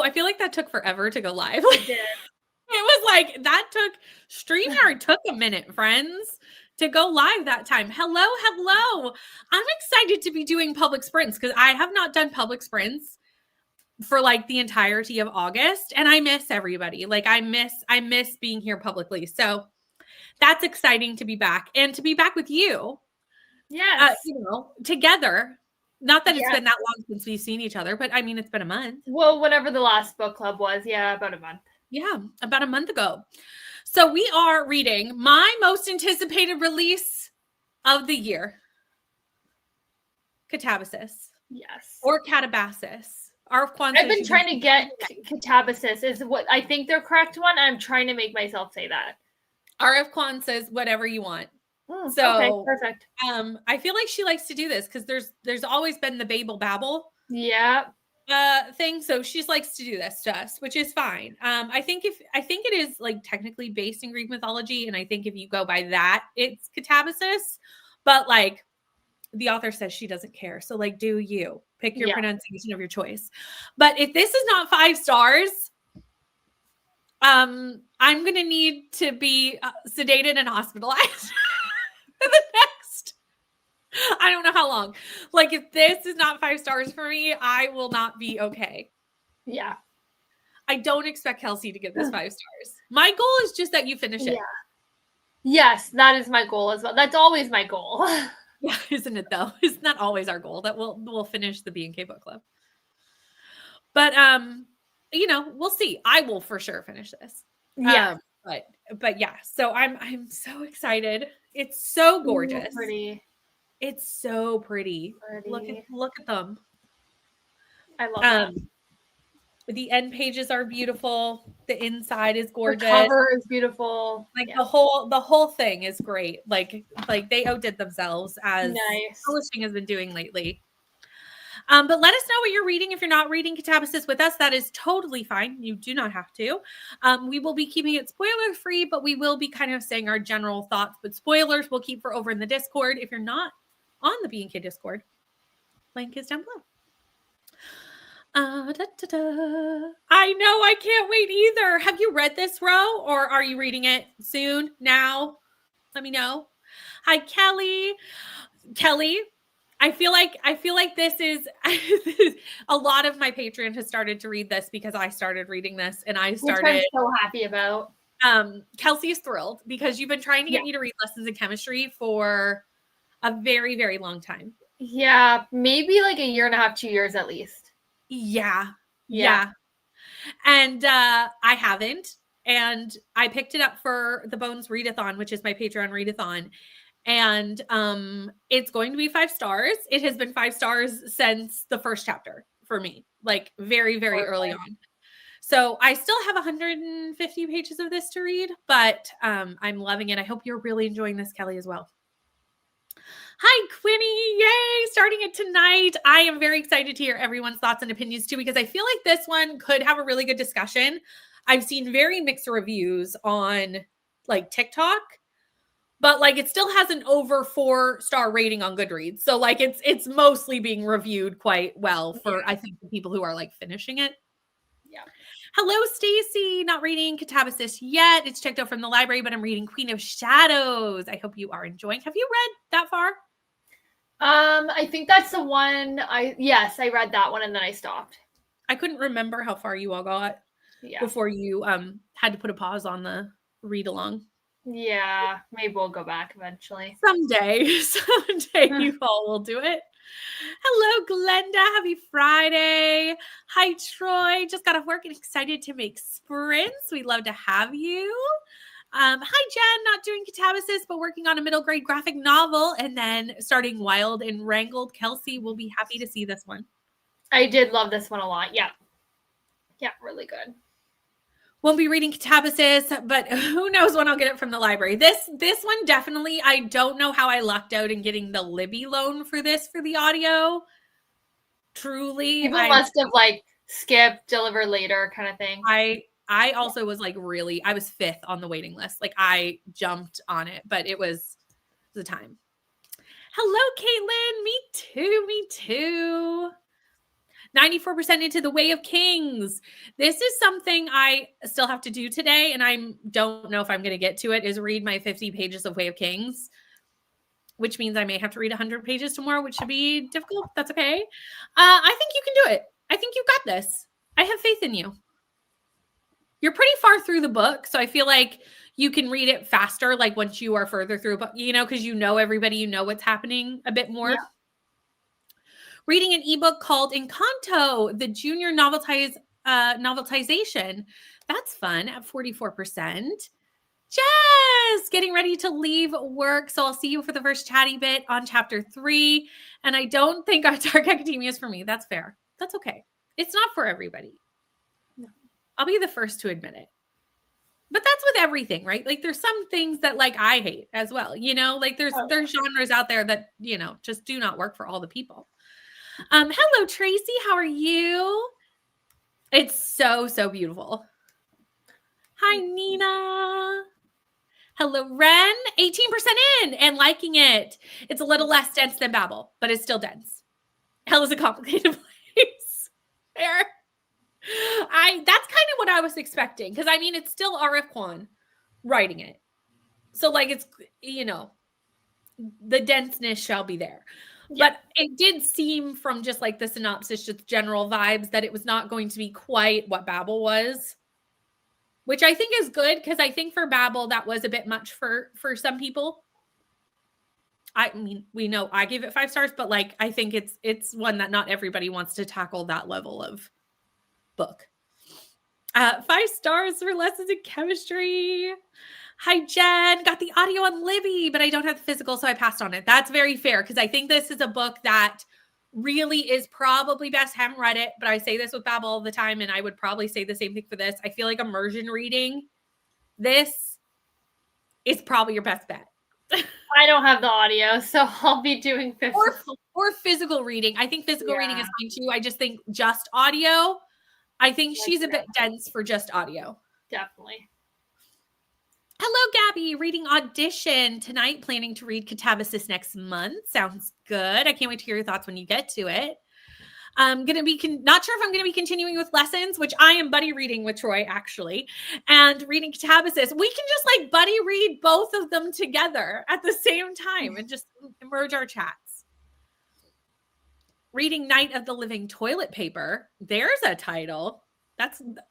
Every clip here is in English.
Also, I feel like that took forever to go live. It did. It was like StreamYard took a minute, friends, to go live that time. Hello. I'm excited to be doing public sprints because I have not done public sprints for like the entirety of August, and I miss everybody. Like I miss being here publicly. So that's exciting to be back and to be back with you. Yes. Together. Not that it's been that long since we've seen each other, but I mean, it's been a month. Well, whenever the last book club was, about a month. Yeah, about a month ago. So we are reading my most anticipated release of the year, Katabasis. Yes. Or Katabasis. I've been trying to get Katabasis is what I think the correct one. I'm trying to make myself say that. RF Kwan says whatever you want. So okay, perfect. I feel like she likes to do this because there's always been the Babel Babble. Yeah. Thing. So she likes to do this to us, which is fine. I think it is like technically based in Greek mythology, and I think if you go by that, it's Katabasis. But like the author says she doesn't care. So like do you pick your pronunciation of your choice. But if this is not 5 stars, I'm gonna need to be sedated and hospitalized for the next, I don't know how long. Like if this is not 5 stars for me, I will not be okay. Yeah. I don't expect Kelsey to get this 5 stars. My goal is just that you finish it. Yeah. Yes, that is my goal as well. That's always my goal. Yeah, isn't it though? Isn't that always our goal that we'll finish the B&K book club? But we'll see. I will for sure finish this. Yeah. But yeah, so I'm so excited. It's so gorgeous. So pretty. It's so pretty. Look at them. I love that. The end pages are beautiful. The inside is gorgeous. The cover is beautiful. Like the whole thing is great. Like they outdid themselves as publishing has been doing lately. But let us know what you're reading. If you're not reading Katabasis with us, that is totally fine. You do not have to. We will be keeping it spoiler free, but we will be kind of saying our general thoughts. But spoilers we'll keep for over in the Discord. If you're not on the B&K Discord, link is down below. I know, I can't wait either. Have you read this, Ro, or are you reading it soon? Now? Let me know. Hi, Kelly. I feel like this is a lot of my Patreon has started to read this because I started reading this and I started. Which I'm so happy about. Kelsey is thrilled because you've been trying to get me to read lessons in chemistry for a very, very long time. Yeah, maybe like 1.5 years, 2 years at least. Yeah. And I haven't. And I picked it up for the Bones Readathon, which is my Patreon readathon. And it's going to be 5 stars. It has been 5 stars since the first chapter for me, like very, very early on. So I still have 150 pages of this to read, but I'm loving it. I hope you're really enjoying this, Kelly, as well. Hi, Quinny. Yay. Starting it tonight. I am very excited to hear everyone's thoughts and opinions too, because I feel like this one could have a really good discussion. I've seen very mixed reviews on like TikTok, but like it still has an over 4-star rating on Goodreads. So like it's mostly being reviewed quite well for I think the people who are like finishing it. Yeah. Hello, Stacy. Not reading Katabasis yet. It's checked out from the library, but I'm reading Queen of Shadows. I hope you are enjoying. Have you read that far? I think that's the one I read that one and then I stopped. I couldn't remember how far you all got before you had to put a pause on the read along. Yeah, maybe we'll go back eventually. Someday you all will do it. Hello, Glenda. Happy Friday. Hi, Troy. Just got off work and excited to make sprints. We'd love to have you. Hi, Jen. Not doing Katabasis, but working on a middle grade graphic novel and then starting Wild and Wrangled. Kelsey will be happy to see this one. I did love this one a lot. Yeah. Yeah, really good. Won't be reading Katabasis, but who knows when I'll get it from the library. This one definitely, I don't know how I lucked out in getting the Libby loan for this for the audio. Truly. People must have like skipped, deliver later kind of thing. I also was like I was 5th on the waiting list. Like I jumped on it, but it was the time. Hello, Caitlin. Me too. 94% into The Way of Kings. This is something I still have to do today, and I don't know if I'm going to get to it, is read my 50 pages of Way of Kings, which means I may have to read 100 pages tomorrow, which should be difficult. That's okay. I think you can do it. I think you've got this. I have faith in you. You're pretty far through the book, so I feel like you can read it faster, like once you are further through a book, because you know everybody, you know what's happening a bit more. Yeah. Reading an ebook called Encanto, the junior novelization. That's fun at 44%. Jess, getting ready to leave work. So I'll see you for the first chatty bit on chapter 3. And I don't think our Dark Academia is for me. That's fair. That's okay. It's not for everybody. No. I'll be the first to admit it. But that's with everything, right? Like there's some things that like I hate as well. Like there's genres out there that, just do not work for all the people. Hello, Tracy. How are you? It's so, so beautiful. Hi, Nina. Hello, Ren. 18% in and liking it. It's a little less dense than Babel, but it's still dense. Hell is a complicated place. There. That's kind of what I was expecting. Because, it's still R.F. Kuang writing it. So, it's, the denseness shall be there. Yeah. But it did seem from just the synopsis, just general vibes, that it was not going to be quite what Babel was, which I think is good because I think for Babel that was a bit much for some people. We know I gave it 5 stars, but I think it's one that not everybody wants to tackle that level of book. 5 stars for lessons in chemistry. Hi, Jen. Got the audio on Libby, but I don't have the physical, so I passed on it. That's very fair because I think this is a book that really is probably best. Haven't read it, but I say this with Babel all the time, and I would probably say the same thing for this. I feel like immersion reading, this is probably your best bet. I don't have the audio, so I'll be doing physical. Or physical reading. I think physical reading is fine too. I just think just audio, I think she's a bit dense for just audio. Definitely. Hello, Gabby. Reading Audition tonight. Planning to read Katabasis next month. Sounds good. I can't wait to hear your thoughts when you get to it. I'm going to be not sure if I'm going to be continuing with lessons, which I am buddy reading with Troy, actually, and reading Katabasis. We can just buddy read both of them together at the same time and just merge our chats. Reading Night of the Living Toilet Paper. There's a title.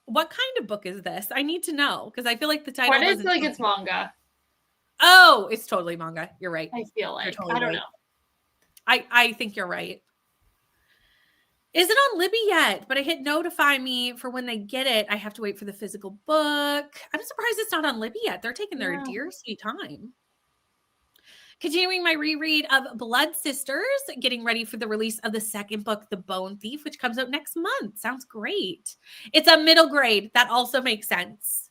What kind of book is this? I need to know because I feel like the title. I feel like it's manga. Oh, it's totally manga. You're right. I feel like totally I don't right. know. I think you're right. Isn't on Libby yet, but I hit notify me for when they get it. I have to wait for the physical book. I'm surprised it's not on Libby yet. They're taking their dear sweet time. Continuing my reread of Blood Sisters, getting ready for the release of the second book, The Bone Thief, which comes out next month. Sounds great. It's a middle grade. That also makes sense.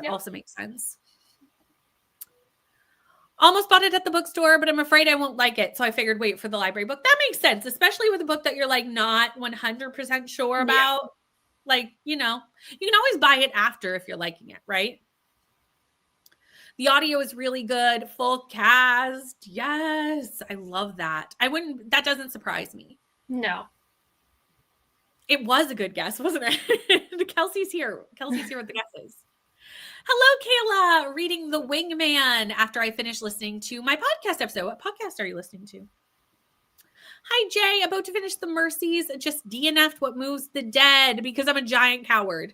Also makes sense. Almost bought it at the bookstore, but I'm afraid I won't like it. So I figured wait for the library book. That makes sense, especially with a book that you're not 100% sure about. You can always buy it after if you're liking it, right? The audio is really good. Full cast. Yes. I love that. That doesn't surprise me. No. It was a good guess, wasn't it? Kelsey's here. Kelsey's here with the guesses. Hello, Kayla. Reading The Wingman after I finish listening to my podcast episode. What podcast are you listening to? Hi, Jay. About to finish The Mercies. Just DNF'd What Moves the Dead because I'm a giant coward.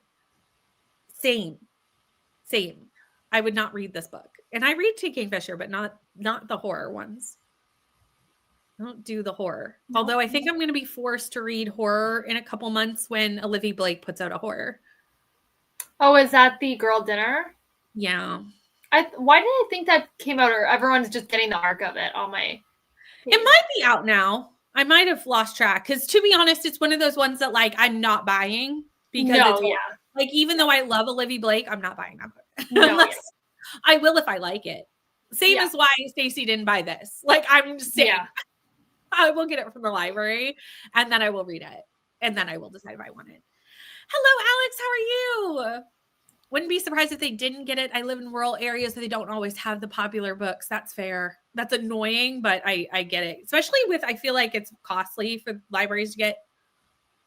Same. I would not read this book. And I read T. Kingfisher, but not the horror ones. I don't do the horror. No. Although I think I'm going to be forced to read horror in a couple months when Olivia Blake puts out a horror. Oh, is that the Girl Dinner? Yeah. Why did I think that came out, or everyone's just getting the arc of it on my page? It might be out now. I might have lost track. Because to be honest, it's one of those ones that I'm not buying. Because even though I love Olivia Blake, I'm not buying that book. I will if I like it. Same as why Stacey didn't buy this. I'm just saying. Yeah. I will get it from the library and then I will read it. And then I will decide if I want it. Hello, Alex. How are you? Wouldn't be surprised if they didn't get it. I live in rural areas, so they don't always have the popular books. That's fair. That's annoying, but I get it. Especially with, I feel like it's costly for libraries to get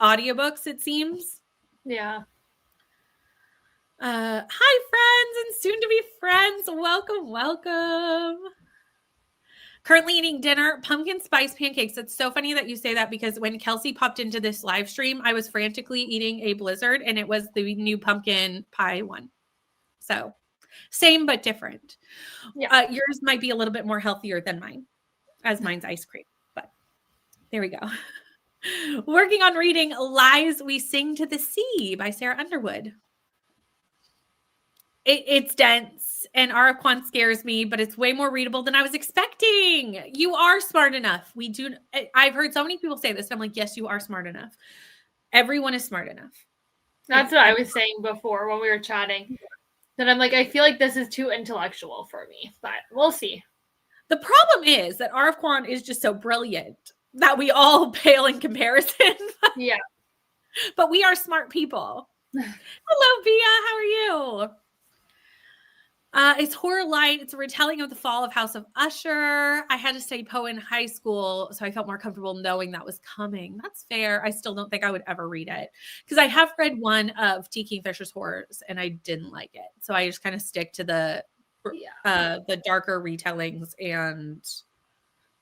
audiobooks, it seems. Yeah. Hi, friends and soon to be friends. Welcome, welcome. Currently eating dinner, pumpkin spice pancakes. It's so funny that you say that because when Kelsey popped into this live stream, I was frantically eating a Blizzard and it was the new pumpkin pie one. So same but different. Yeah. Yours might be a little bit more healthier than mine, as mine's ice cream. But there we go. Working on reading Lies We Sing to the Sea by Sarah Underwood. It's dense and Araquan scares me, but it's way more readable than I was expecting. You are smart enough. I've heard so many people say this. I'm like, yes, you are smart enough. Everyone is smart enough. That's what I was saying before when we were chatting. That I'm like, I feel like this is too intellectual for me, but we'll see. The problem is that Araquan is just so brilliant that we all pale in comparison. Yeah. But we are smart people. Hello, Bia. How are you? It's horror light. It's a retelling of the fall of House of Usher. I had to study Poe in high school, so I felt more comfortable knowing that was coming. That's fair. I still don't think I would ever read it because I have read one of T. Kingfisher's Horrors and I didn't like it. So I just kind of stick to the darker retellings and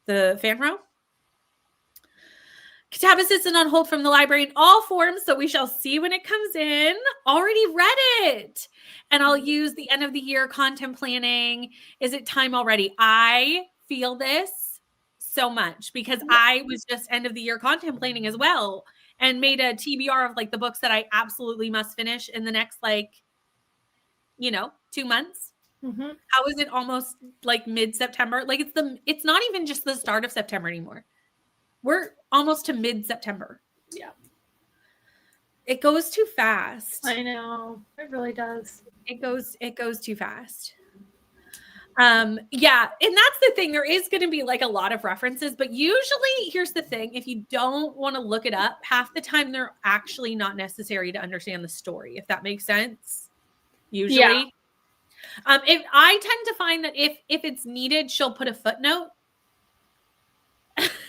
the fan row. Katabasis is on hold from the library in all forms, so we shall see when it comes in. Already read it. And I'll use the end of the year content planning. Is it time already? I feel this so much because I was just end of the year content planning as well and made a TBR of like the books that I absolutely must finish in the next 2 months. Mm-hmm. How is it almost like mid-September? Like it's not even just the start of September anymore. We're almost to mid-September. Yeah. It goes too fast. I know. It really does. It goes too fast. Yeah, and that's the thing. There is going to be like a lot of references, but usually here's the thing. If you don't want to look it up, half the time they're actually not necessary to understand the story, if that makes sense. Usually. Yeah. If I tend to find that if it's needed, she'll put a footnote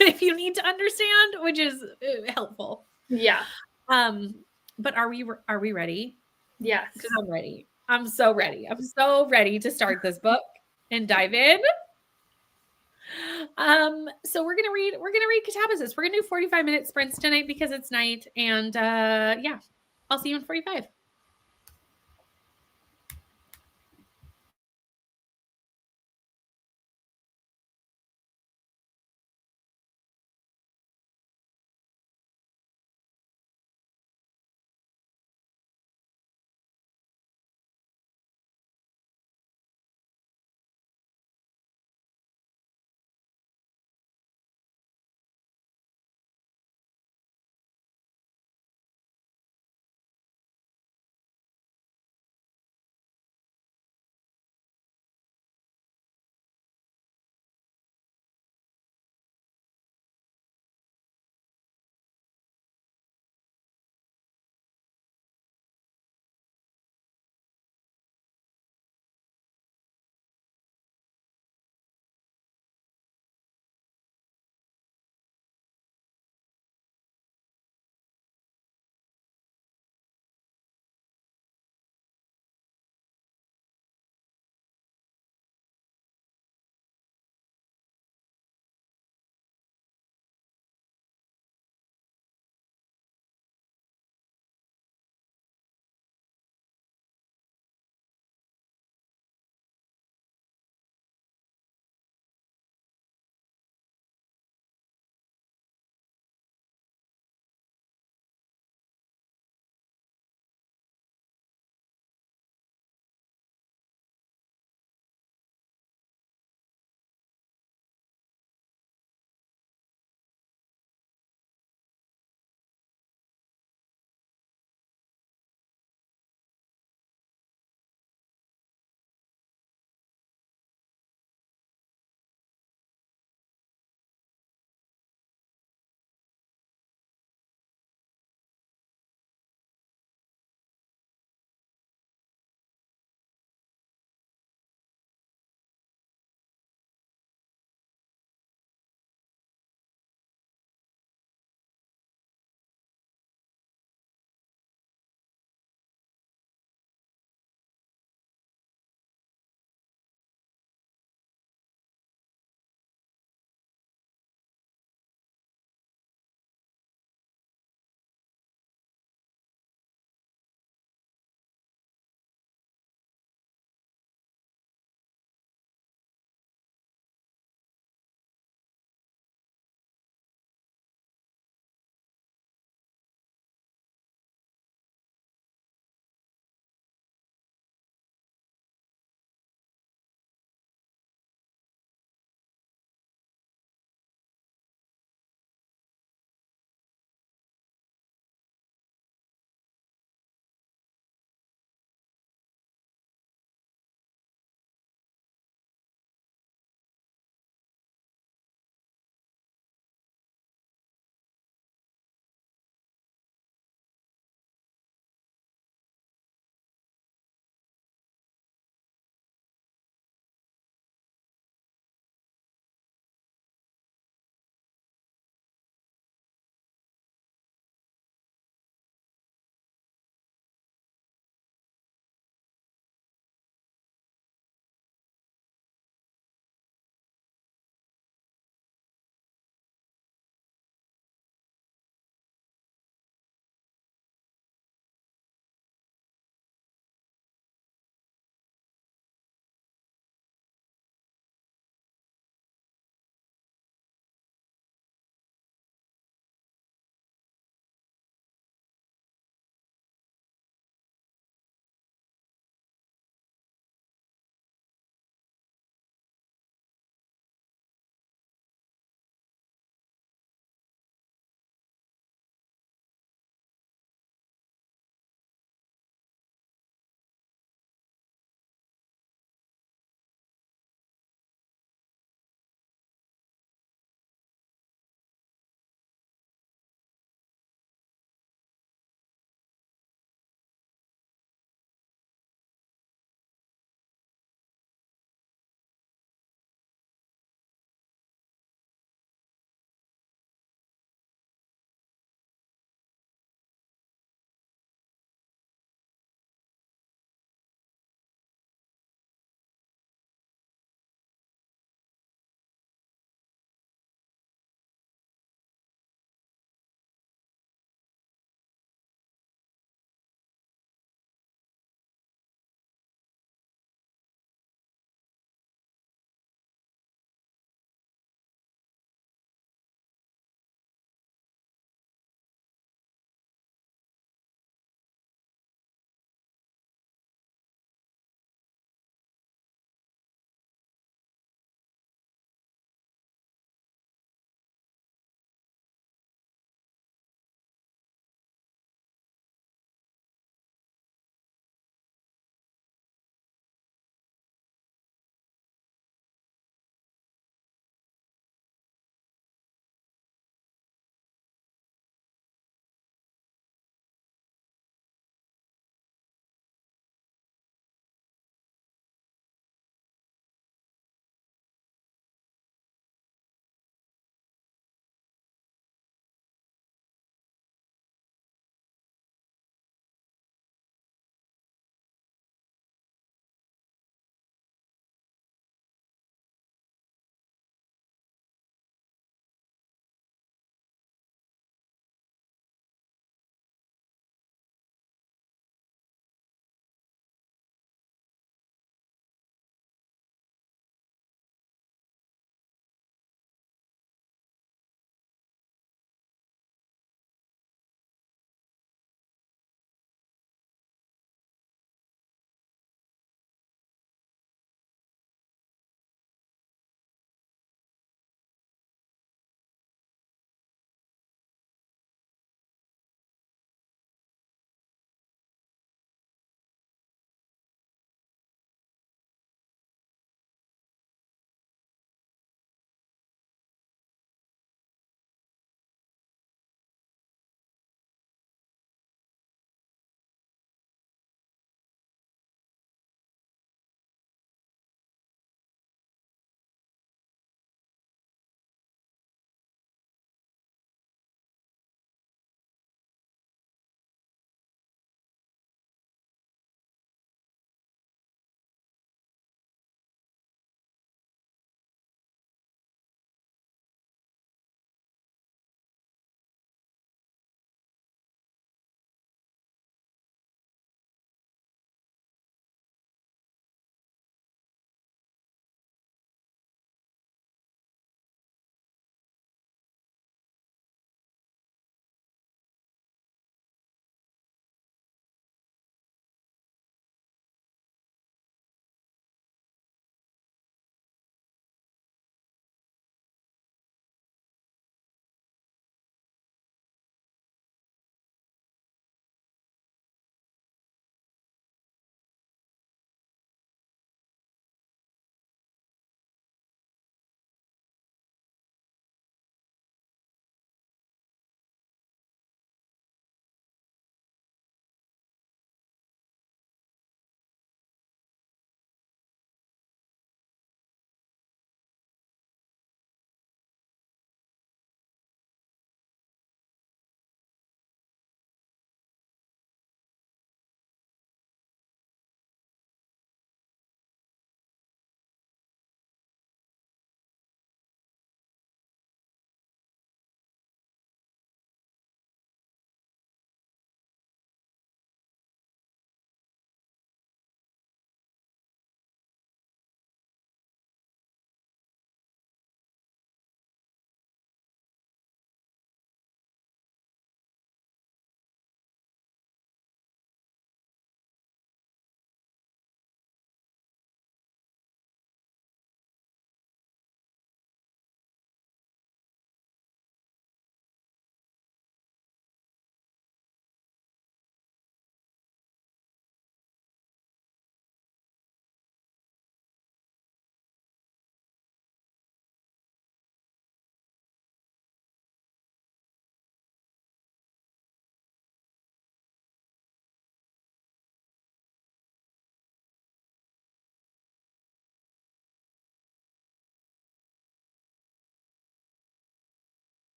if you need to understand, which is helpful. Yeah. But are we ready? Yes. Because I'm ready. I'm so ready. I'm so ready to start this book and dive in. So we're gonna read Katabasis. We're gonna do 45-minute sprints tonight because it's night. And yeah, I'll see you in 45.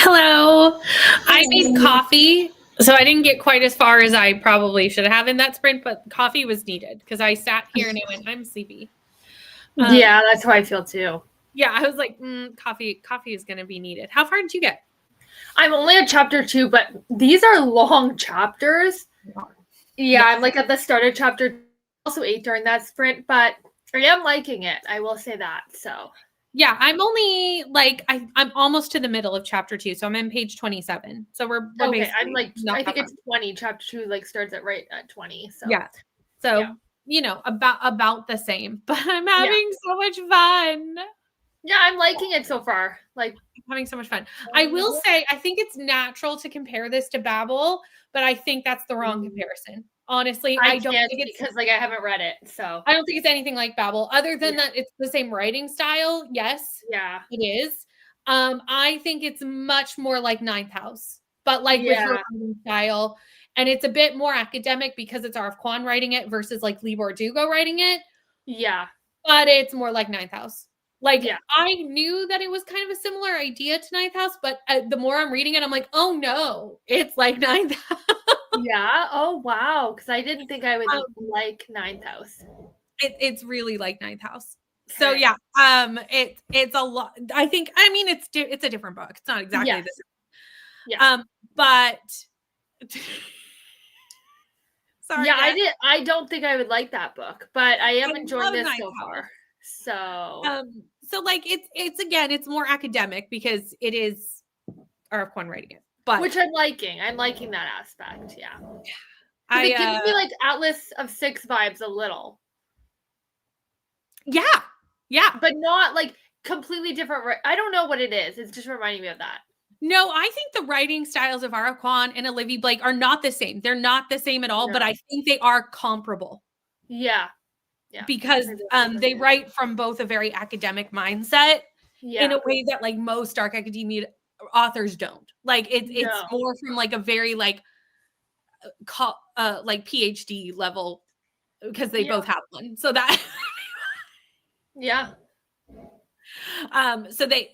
Hello. I made coffee, so I didn't get quite as far as I probably should have in that sprint, but coffee was needed because I sat here and I went, I'm sleepy. Yeah, that's how I feel too. Yeah, I was like, coffee is going to be needed. How far did you get? I'm only at chapter 2, but these are long chapters. Yeah, I'm like at the start of chapter 2. Also ate during that sprint, but I am liking it. I will say that. So yeah, I'm only like I'm almost to the middle of chapter 2, so I'm in page 27. So we're okay. I'm like I think it's 20. Chapter 2 like starts at right at 20. So yeah, so you know about the same, but I'm having so much fun. Yeah, I'm liking it so far. Like I'm having so much fun. I will say I think it's natural to compare this to Babel, but I think that's the wrong comparison. Honestly, I don't think it's because like I haven't read it, so I don't think it's anything like Babel, other than that it's the same writing style. Yes, yeah, it is. I think it's much more like Ninth House, but like with her writing style, and it's a bit more academic because it's R.F. Kuan writing it versus like Lee Bardugo writing it. Yeah, but it's more like Ninth House. Like I knew that it was kind of a similar idea to Ninth House, but the more I'm reading it, I'm like, oh no, it's like Ninth House. Yeah. Oh wow, because I didn't think I would like Ninth House. It's really like Ninth House. So yeah, it's a lot. I think it's a different book. It's not exactly the same. Yeah. But sorry. Yeah, I don't think I would like that book, but I am enjoying this so far. So like it's again, it's more academic because it is R.F. Kuan writing it. But which I'm liking. I'm liking that aspect. Yeah. It gives me like Atlas of Six vibes a little. Yeah. Yeah. But not like completely different. I don't know what it is. It's just reminding me of that. No, I think the writing styles of R.F. Kuan and Olivia Blake are not the same. They're not the same at all, but I think they are comparable. Yeah. Yeah. Because they write from both a very academic mindset in a way that like most dark academia authors don't. Like it's more from like a very like PhD level because they both have one. So that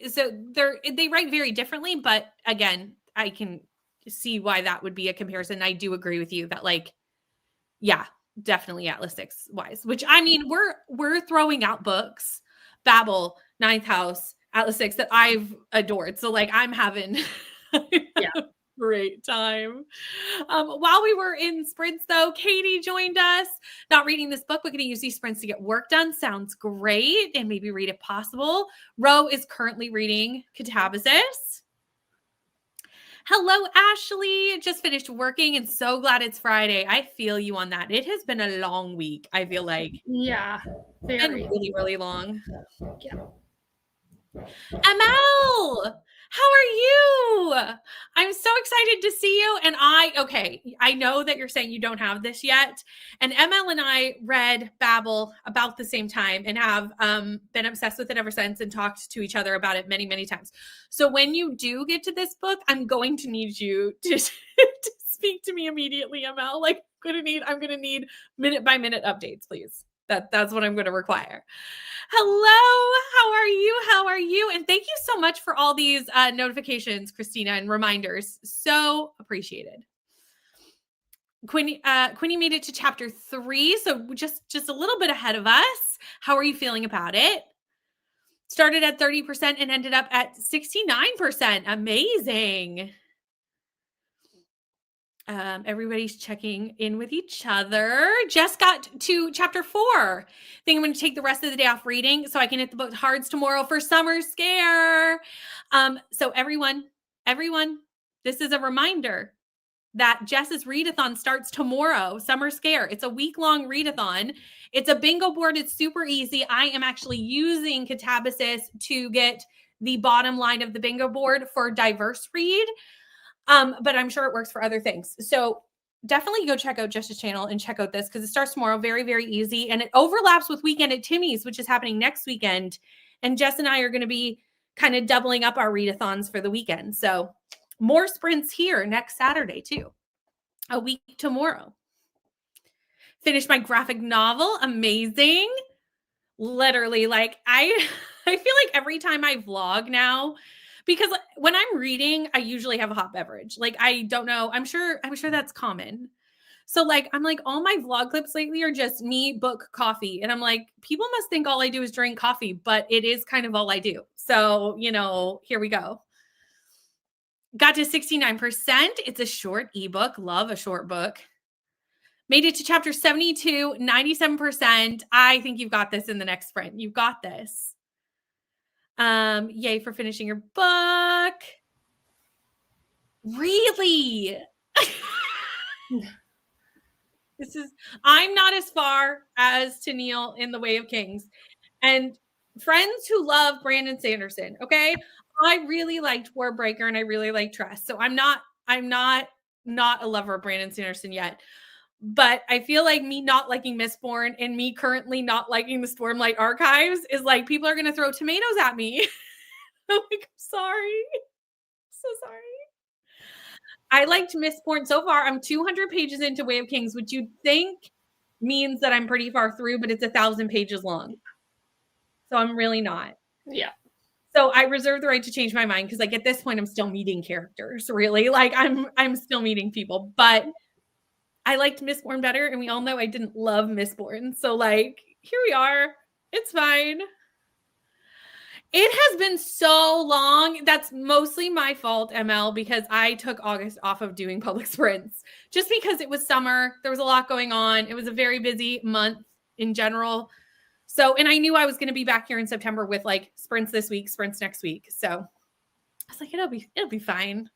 so they write very differently, but again, I can see why that would be a comparison. I do agree with you that like definitely Atlas Six wise, which I mean we're throwing out books, Babel, Ninth House, Atlas Six that I've adored. So like I'm having great time. While we were in sprints though, Katie joined us. Not reading this book, but going to use these sprints to get work done. Sounds great. And maybe read if possible. Ro is currently reading Katabasis. Hello, Ashley. Just finished working and so glad it's Friday. I feel you on that. It has been a long week, I feel like. Yeah. It's been really, really long. Yeah. ML, how are you? I'm so excited to see you. And I know that you're saying you don't have this yet. And ML and I read Babel about the same time and have been obsessed with it ever since and talked to each other about it many, many times. So when you do get to this book, I'm going to need you to, to speak to me immediately, ML. Like I'm gonna need minute by minute updates, please. That's what I'm going to require. Hello, how are you? And thank you so much for all these notifications, Christina, and reminders. So appreciated. Quinny made it to chapter 3, so just a little bit ahead of us. How are you feeling about it? Started at 30% and ended up at 69%. Amazing. Everybody's checking in with each other. Just got to chapter 4. Think I'm going to take the rest of the day off reading so I can hit the book hards tomorrow for summer scare. So everyone, this is a reminder that Jess's readathon starts tomorrow, summer scare. It's a week-long readathon. It's a bingo board. It's super easy. I am actually using Katabasis to get the bottom line of the bingo board for diverse read. But I'm sure it works for other things. So definitely go check out Jess's channel and check out this because it starts tomorrow. Very, very easy. And it overlaps with Weekend at Timmy's, which is happening next weekend. And Jess and I are going to be kind of doubling up our readathons for the weekend. So more sprints here next Saturday too. A week tomorrow. Finished my graphic novel. Amazing. Literally, like I feel like every time I vlog now, Because when I'm reading, I usually have a hot beverage. Like, I don't know. I'm sure that's common. So like, I'm like, all my vlog clips lately are just me, book, coffee. And I'm like, people must think all I do is drink coffee, but it is kind of all I do. So, here we go. Got to 69%. It's a short ebook. Love a short book. Made it to chapter 72, 97%. I think you've got this in the next sprint. You've got this. Yay for finishing your book. Really? I'm not as far as Tennille in The Way of Kings. And friends who love Brandon Sanderson, okay? I really liked Warbreaker and I really like Tress. So I'm not a lover of Brandon Sanderson yet. But I feel like me not liking Mistborn and me currently not liking the Stormlight Archives is like people are going to throw tomatoes at me. I'm like, sorry. So sorry. I liked Mistborn so far. I'm 200 pages into Way of Kings, which you'd think means that I'm pretty far through, but it's 1,000 pages long. So I'm really not. Yeah. So I reserve the right to change my mind because like at this point I'm still meeting characters, really. Like I'm still meeting people, but I liked Mistborn better, and we all know I didn't love Mistborn. So like here we are. It's fine. It has been so long. That's mostly my fault, ML, because I took August off of doing public sprints just because it was summer. There was a lot going on. It was a very busy month in general. So, and I knew I was going to be back here in September with like sprints this week, sprints next week. So I was like, it'll be fine.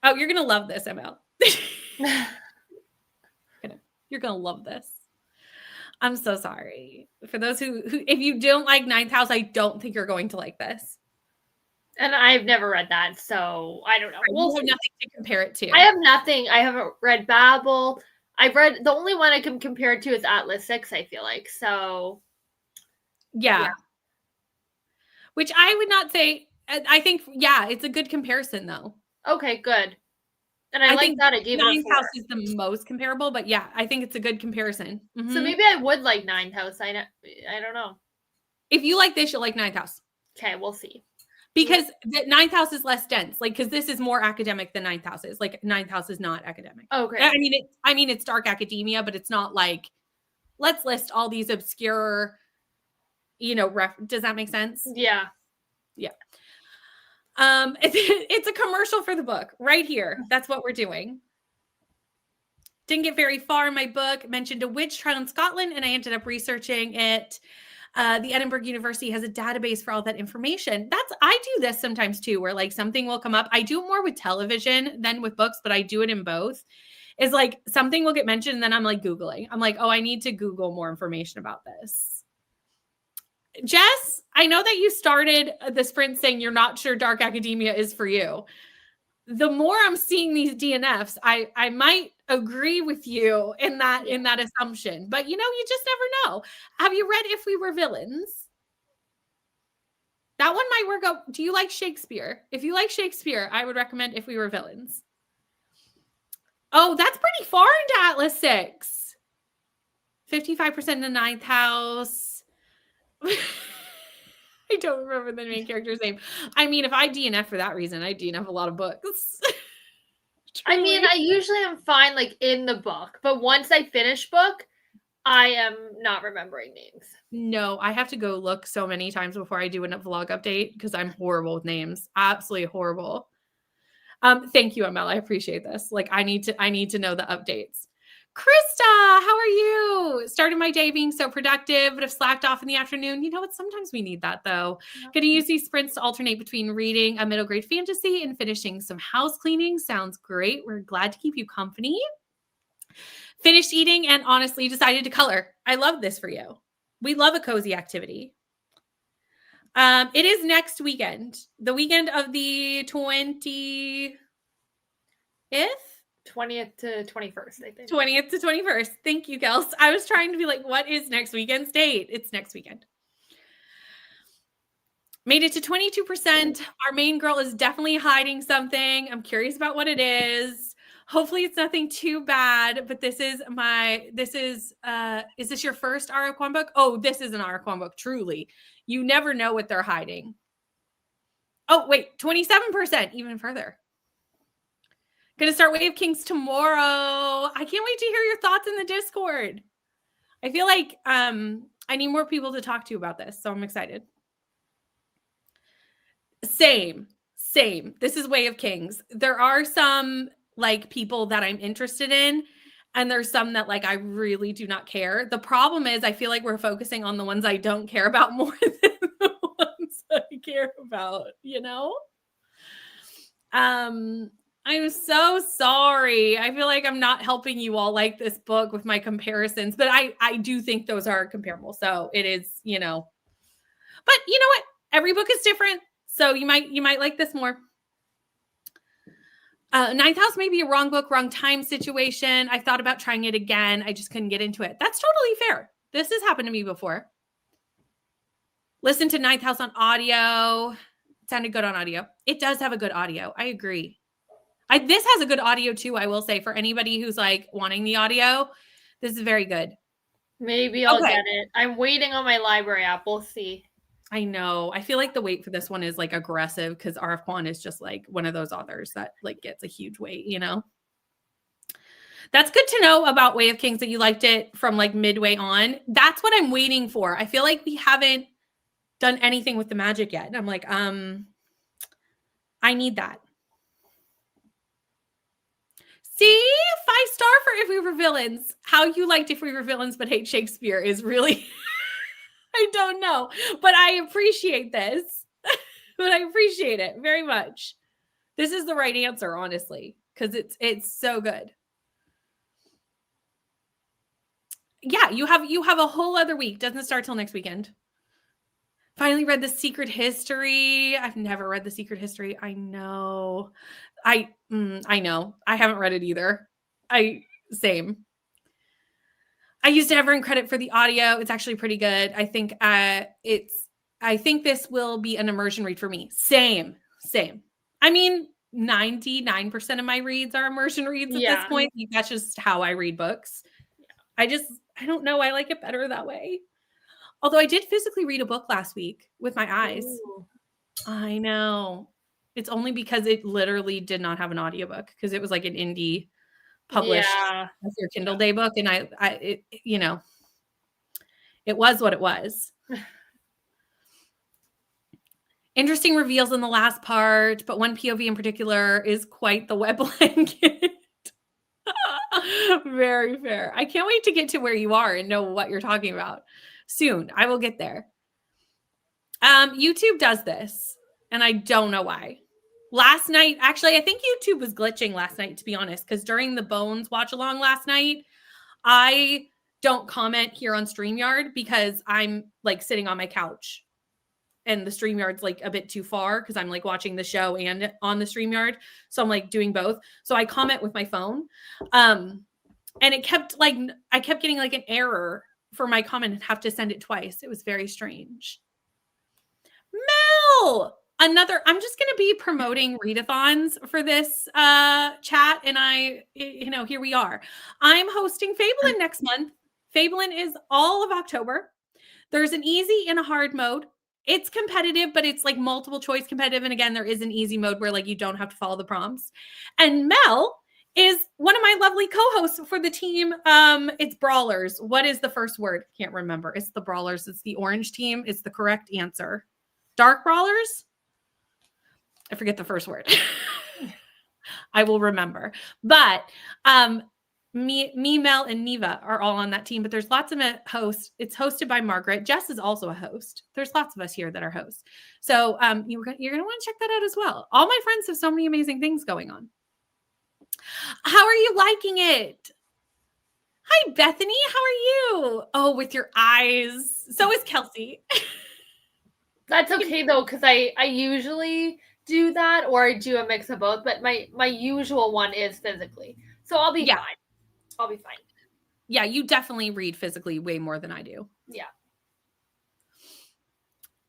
Oh, you're going to love this, ML. You're going to love this. I'm so sorry. For those who if you don't like Ninth House, I don't think you're going to like this. And I've never read that, so I don't know. We'll have nothing to compare it to. I have nothing. I haven't read Babel. I've read, the only one I can compare it to is Atlas 6, I feel like. So, yeah. Which I would not say, I think, yeah, it's a good comparison, though. Okay, good. And I like that. I gave Ninth House is the most comparable, but yeah, I think it's a good comparison. Mm-hmm. So maybe I would like Ninth House. I don't know. If you like this, you'll like Ninth House. Okay, we'll see. Because the Ninth House is less dense, like because this is more academic than Ninth House is. Like Ninth House is not academic. Okay. I mean it's dark academia, but it's not like let's list all these obscure, does that make sense? Yeah. Yeah. It's a commercial for the book right here. That's what we're doing. Didn't get very far in my book. Mentioned a witch trial in Scotland, and I ended up researching it. The Edinburgh University has a database for all that information. I do this sometimes too, where like something will come up. I do it more with television than with books, but I do it in both. Is like something will get mentioned, and then I'm like Googling. I'm like, oh, I need to Google more information about this. Jess, I know that you started the sprint saying you're not sure dark academia is for you. The more I'm seeing these DNFs, I might agree with you in that assumption. But you just never know. Have you read If We Were Villains? That one might work out. Do you like Shakespeare? If you like Shakespeare, I would recommend If We Were Villains. Oh, that's pretty far into Atlas 6. 55% in the Ninth House. I don't remember the main character's name. I mean, if I DNF for that reason, I DNF a lot of books. I mean, I usually am fine like in the book, but once I finish book, I am not remembering names. No, I have to go look so many times before I do a vlog update because I'm horrible with names. Absolutely horrible. Thank you, ML. I appreciate this. Like, I need to know the updates. Krista, how are you? Started my day being so productive, but have slacked off in the afternoon. You know what? Sometimes we need that, though. Going to use these sprints to alternate between reading a middle grade fantasy and finishing some house cleaning. Sounds great. We're glad to keep you company. Finished eating and honestly decided to color. I love this for you. We love a cozy activity. It is next weekend. The weekend of the 20th? 20th to 21st, I think. 20th to 21st. Thank you, Kels. I was trying to be like, what is next weekend's date? It's next weekend. Made it to 22%. Our main girl is definitely hiding something. I'm curious about what it is. Hopefully it's nothing too bad, but is this your first Araquan book? Oh, this is an Araquan book, truly. You never know what they're hiding. Oh, wait, 27%, even further. Gonna start Way of Kings tomorrow. I can't wait to hear your thoughts in the Discord. I feel like I need more people to talk to about this, so I'm excited. Same. This is Way of Kings. There are some like people that I'm interested in, and there's some that like I really do not care. The problem is I feel like we're focusing on the ones I don't care about more than the ones I care about, you know? I'm so sorry. I feel like I'm not helping you all like this book with my comparisons, but I do think those are comparable. So it is, you know. But you know what? Every book is different. So you might like this more. Ninth House may be a wrong book, wrong time situation. I thought about trying it again. I just couldn't get into it. That's totally fair. This has happened to me before. Listen to Ninth House on audio. It sounded good on audio. It does have a good audio. I agree. This has a good audio too, I will say, for anybody who's like wanting the audio. This is very good. Maybe I'll get it. I'm waiting on my library app. We'll see. I know. I feel like the wait for this one is like aggressive because R.F. Kuang is just like one of those authors that like gets a huge wait, you know? That's good to know about Way of Kings that you liked it from like midway on. That's what I'm waiting for. I feel like we haven't done anything with the magic yet. And I'm like, I need that. See, 5-star for If We Were Villains. How you liked If We Were Villains but hate Shakespeare is really, I don't know. But I appreciate this. But I appreciate it very much. This is the right answer, honestly, because it's so good. Yeah, you have a whole other week. Doesn't start till next weekend. Finally read The Secret History. I've never read The Secret History. I know. I know. I haven't read it either. Same. I used to have earned credit for the audio. It's actually pretty good. I think I think this will be an immersion read for me. Same. I mean, 99% of my reads are immersion reads at this point. That's just how I read books. I don't know. I like it better that way. Although I did physically read a book last week with my eyes. Ooh. I know. It's only because it literally did not have an audiobook because it was like an indie published your Kindle Day book. And it you know, it was what it was. Interesting reveals in the last part, but one POV in particular is quite the wet blanket. Very fair. I can't wait to get to where you are and know what you're talking about. Soon. I will get there. YouTube does this, and I don't know why. Last night, actually, I think YouTube was glitching last night, to be honest, because during the Bones watch along last night, I don't comment here on StreamYard because I'm like sitting on my couch and the StreamYard's like a bit too far because I'm like watching the show and on the StreamYard. So I'm like doing both. So I comment with my phone. And it kept like, I kept getting like an error for my comment and have to send it twice. It was very strange. Mel! I'm just going to be promoting readathons for this chat. And here we are. I'm hosting Fabelin next month. Fabelin is all of October. There's an easy and a hard mode. It's competitive, but it's like multiple choice competitive. And again, there is an easy mode where like you don't have to follow the prompts. And Mel is one of my lovely co-hosts for the team. It's Brawlers. What is the first word? Can't remember. It's the Brawlers. It's the orange team. It's the correct answer. Dark Brawlers? I forget the first word. I will remember. But me, Mel, and Neva are all on that team, but there's lots of hosts. It's hosted by Margaret. Jess is also a host. There's lots of us here that are hosts. So you're going to want to check that out as well. All my friends have so many amazing things going on. How are you liking it? Hi, Bethany. How are you? Oh, with your eyes. So is Kelsey. That's okay, though, because I usually do that or I do a mix of both, but my usual one is physically. So I'll be fine. I'll be fine. Yeah, you definitely read physically way more than I do. Yeah.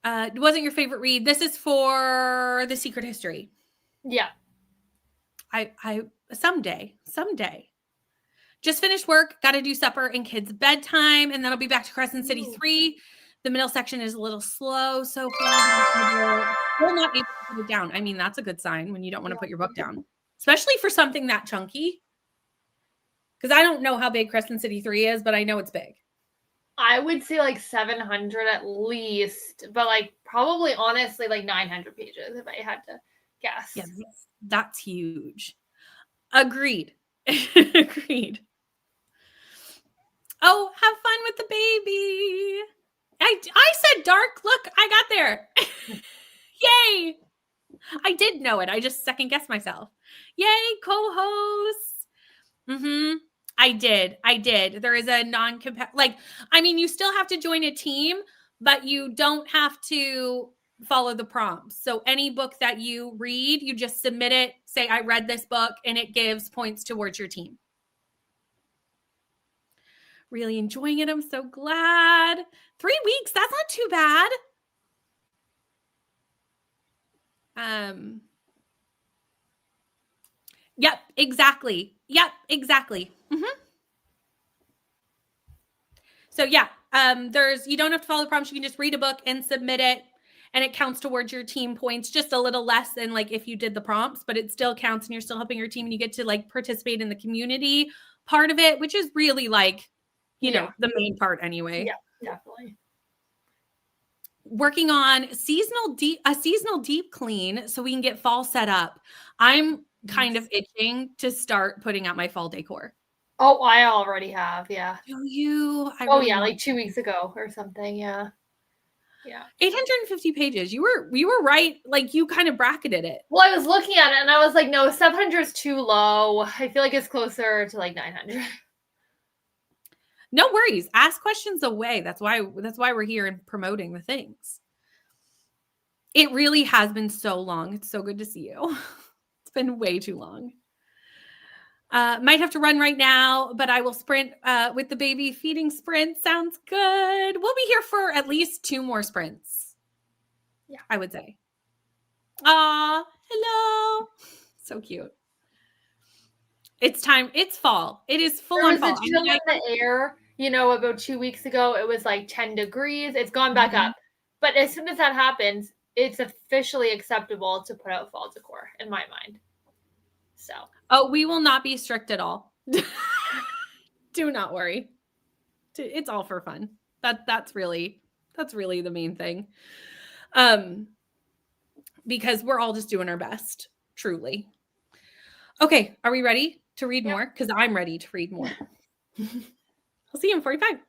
It wasn't your favorite read. This is for The Secret History. Yeah. I someday. Just finished work, got to do supper and kids' bedtime, and then I'll be back to Crescent City 3. The middle section is a little slow so far. still not able to put it down. I mean, that's a good sign when you don't want to Yeah. put your book down, especially for something that chunky. Because I don't know how big Crescent City 3 is, but I know it's big. I would say like 700 at least, but like probably honestly like 900 pages if I had to guess. Yeah, that's huge. Agreed. Agreed. Oh, have fun with the baby. I said dark. Look, I got there. Yay. I did know it. I just second guessed myself. Yay, co-hosts. Mm-hmm. I did. There is a like, I mean, you still have to join a team, but you don't have to follow the prompts. So any book that you read, you just submit it, say, I read this book, and it gives points towards your team. Really enjoying it. I'm so glad. 3 weeks, that's not too bad. Yep, exactly. Mm-hmm. So yeah, you don't have to follow the prompts. You can just read a book and submit it, and it counts towards your team points, just a little less than like if you did the prompts, but it still counts and you're still helping your team, and you get to like participate in the community part of it, which is really like, you know, the main part anyway. Yeah, definitely. Working on a seasonal deep clean so we can get fall set up. I'm kind of itching to start putting out my fall decor. Oh, I already have, yeah. Do you? Yeah, like 2 weeks ago or something, yeah. Yeah. 850 pages. You were right. Like you kind of bracketed it. Well, I was looking at it and I was like, no, 700 is too low. I feel like it's closer to like 900. No worries. Ask questions away. That's why we're here and promoting the things. It really has been so long. It's so good to see you. It's been way too long. Might have to run right now, but I will sprint with the baby. Feeding sprint sounds good. We'll be here for at least 2 more sprints. Yeah, I would say. Aw, hello. So cute. It's time. It's fall. It is full on fall. There was a chill in the air, you know, about 2 weeks ago. It was like 10 degrees. It's gone back up. But as soon as that happens, it's officially acceptable to put out fall decor in my mind. So. Oh, we will not be strict at all. Do not worry. It's all for fun. That's really the main thing. Because we're all just doing our best, truly. Okay, are we ready to read more? Because I'm ready to read more. I'll see you in 45.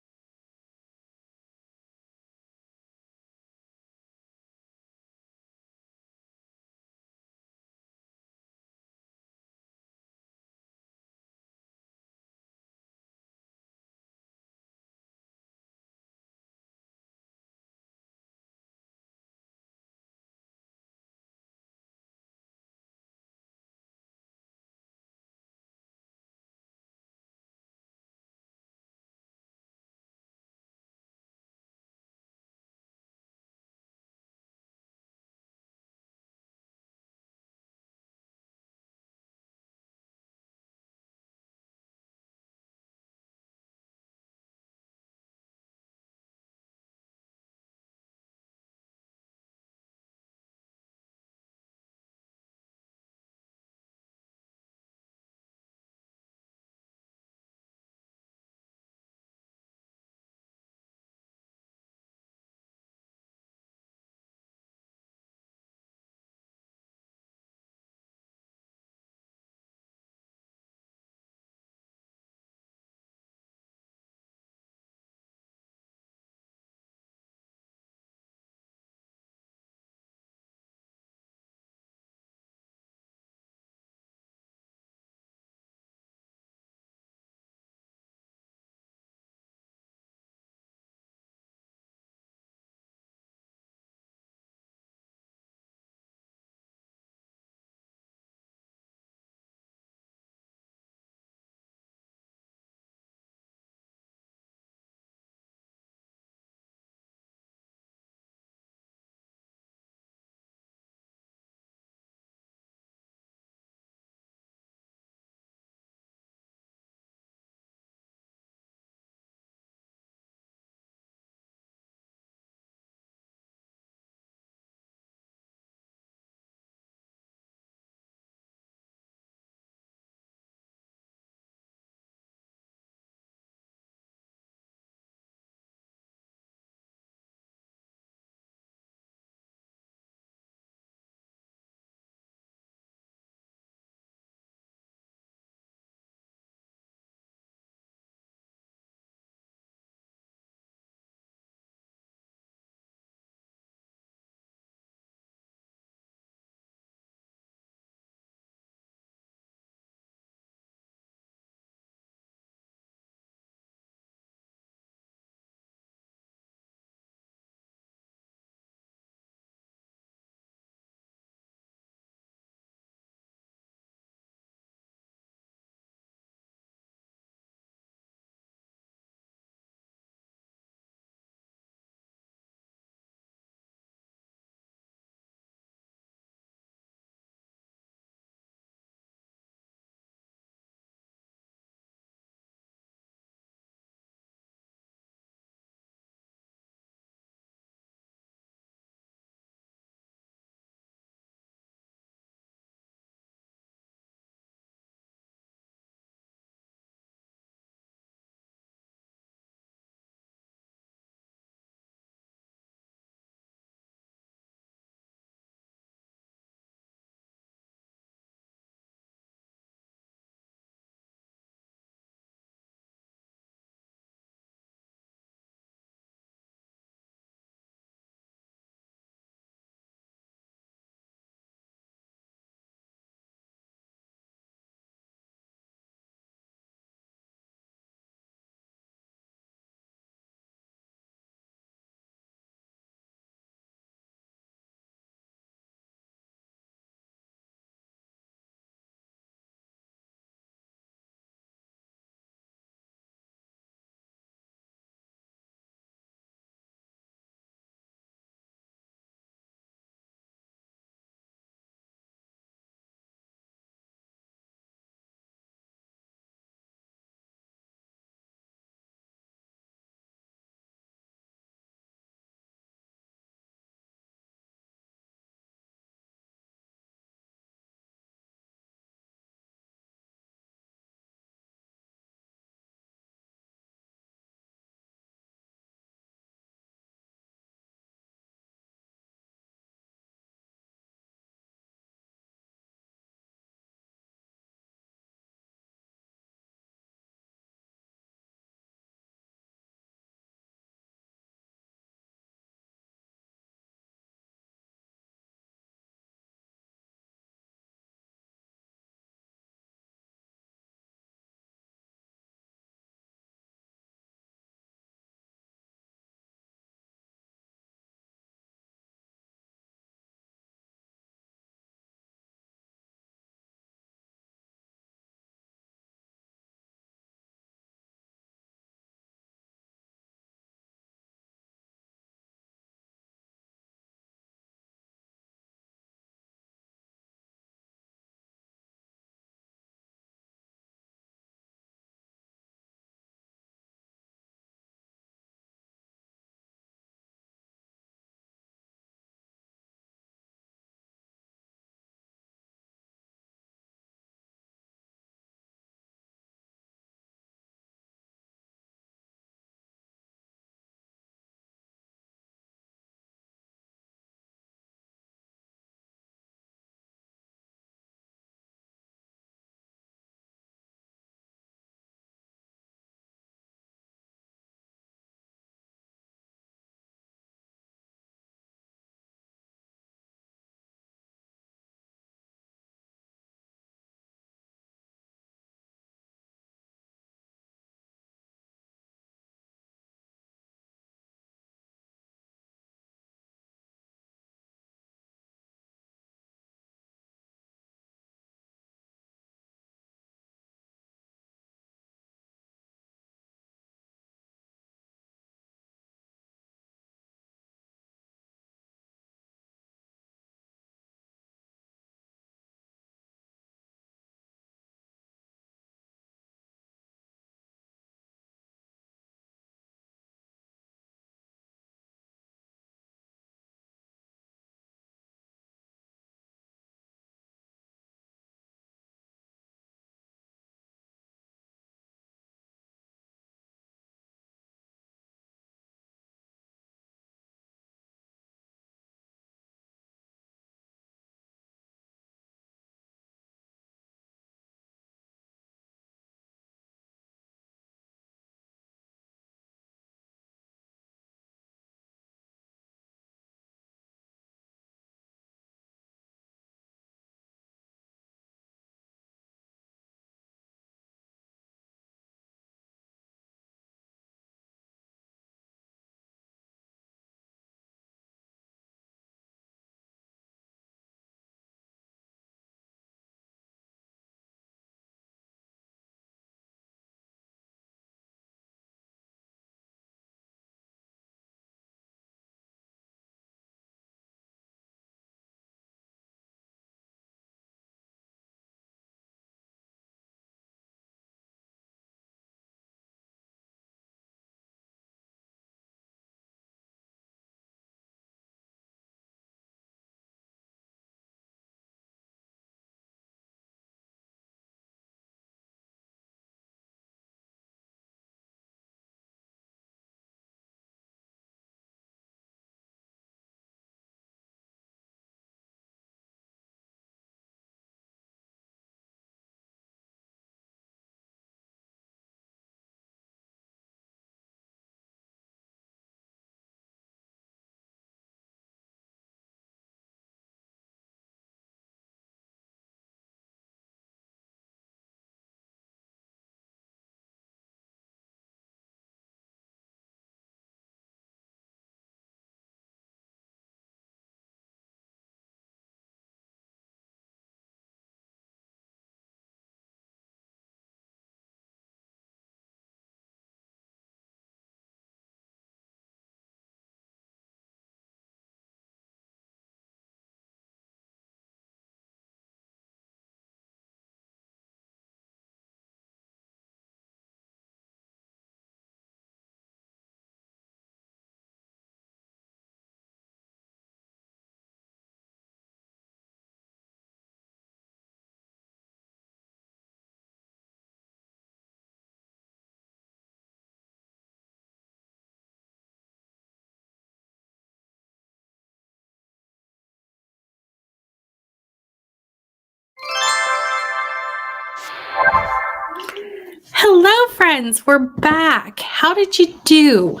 Hello, friends. We're back. How did you do?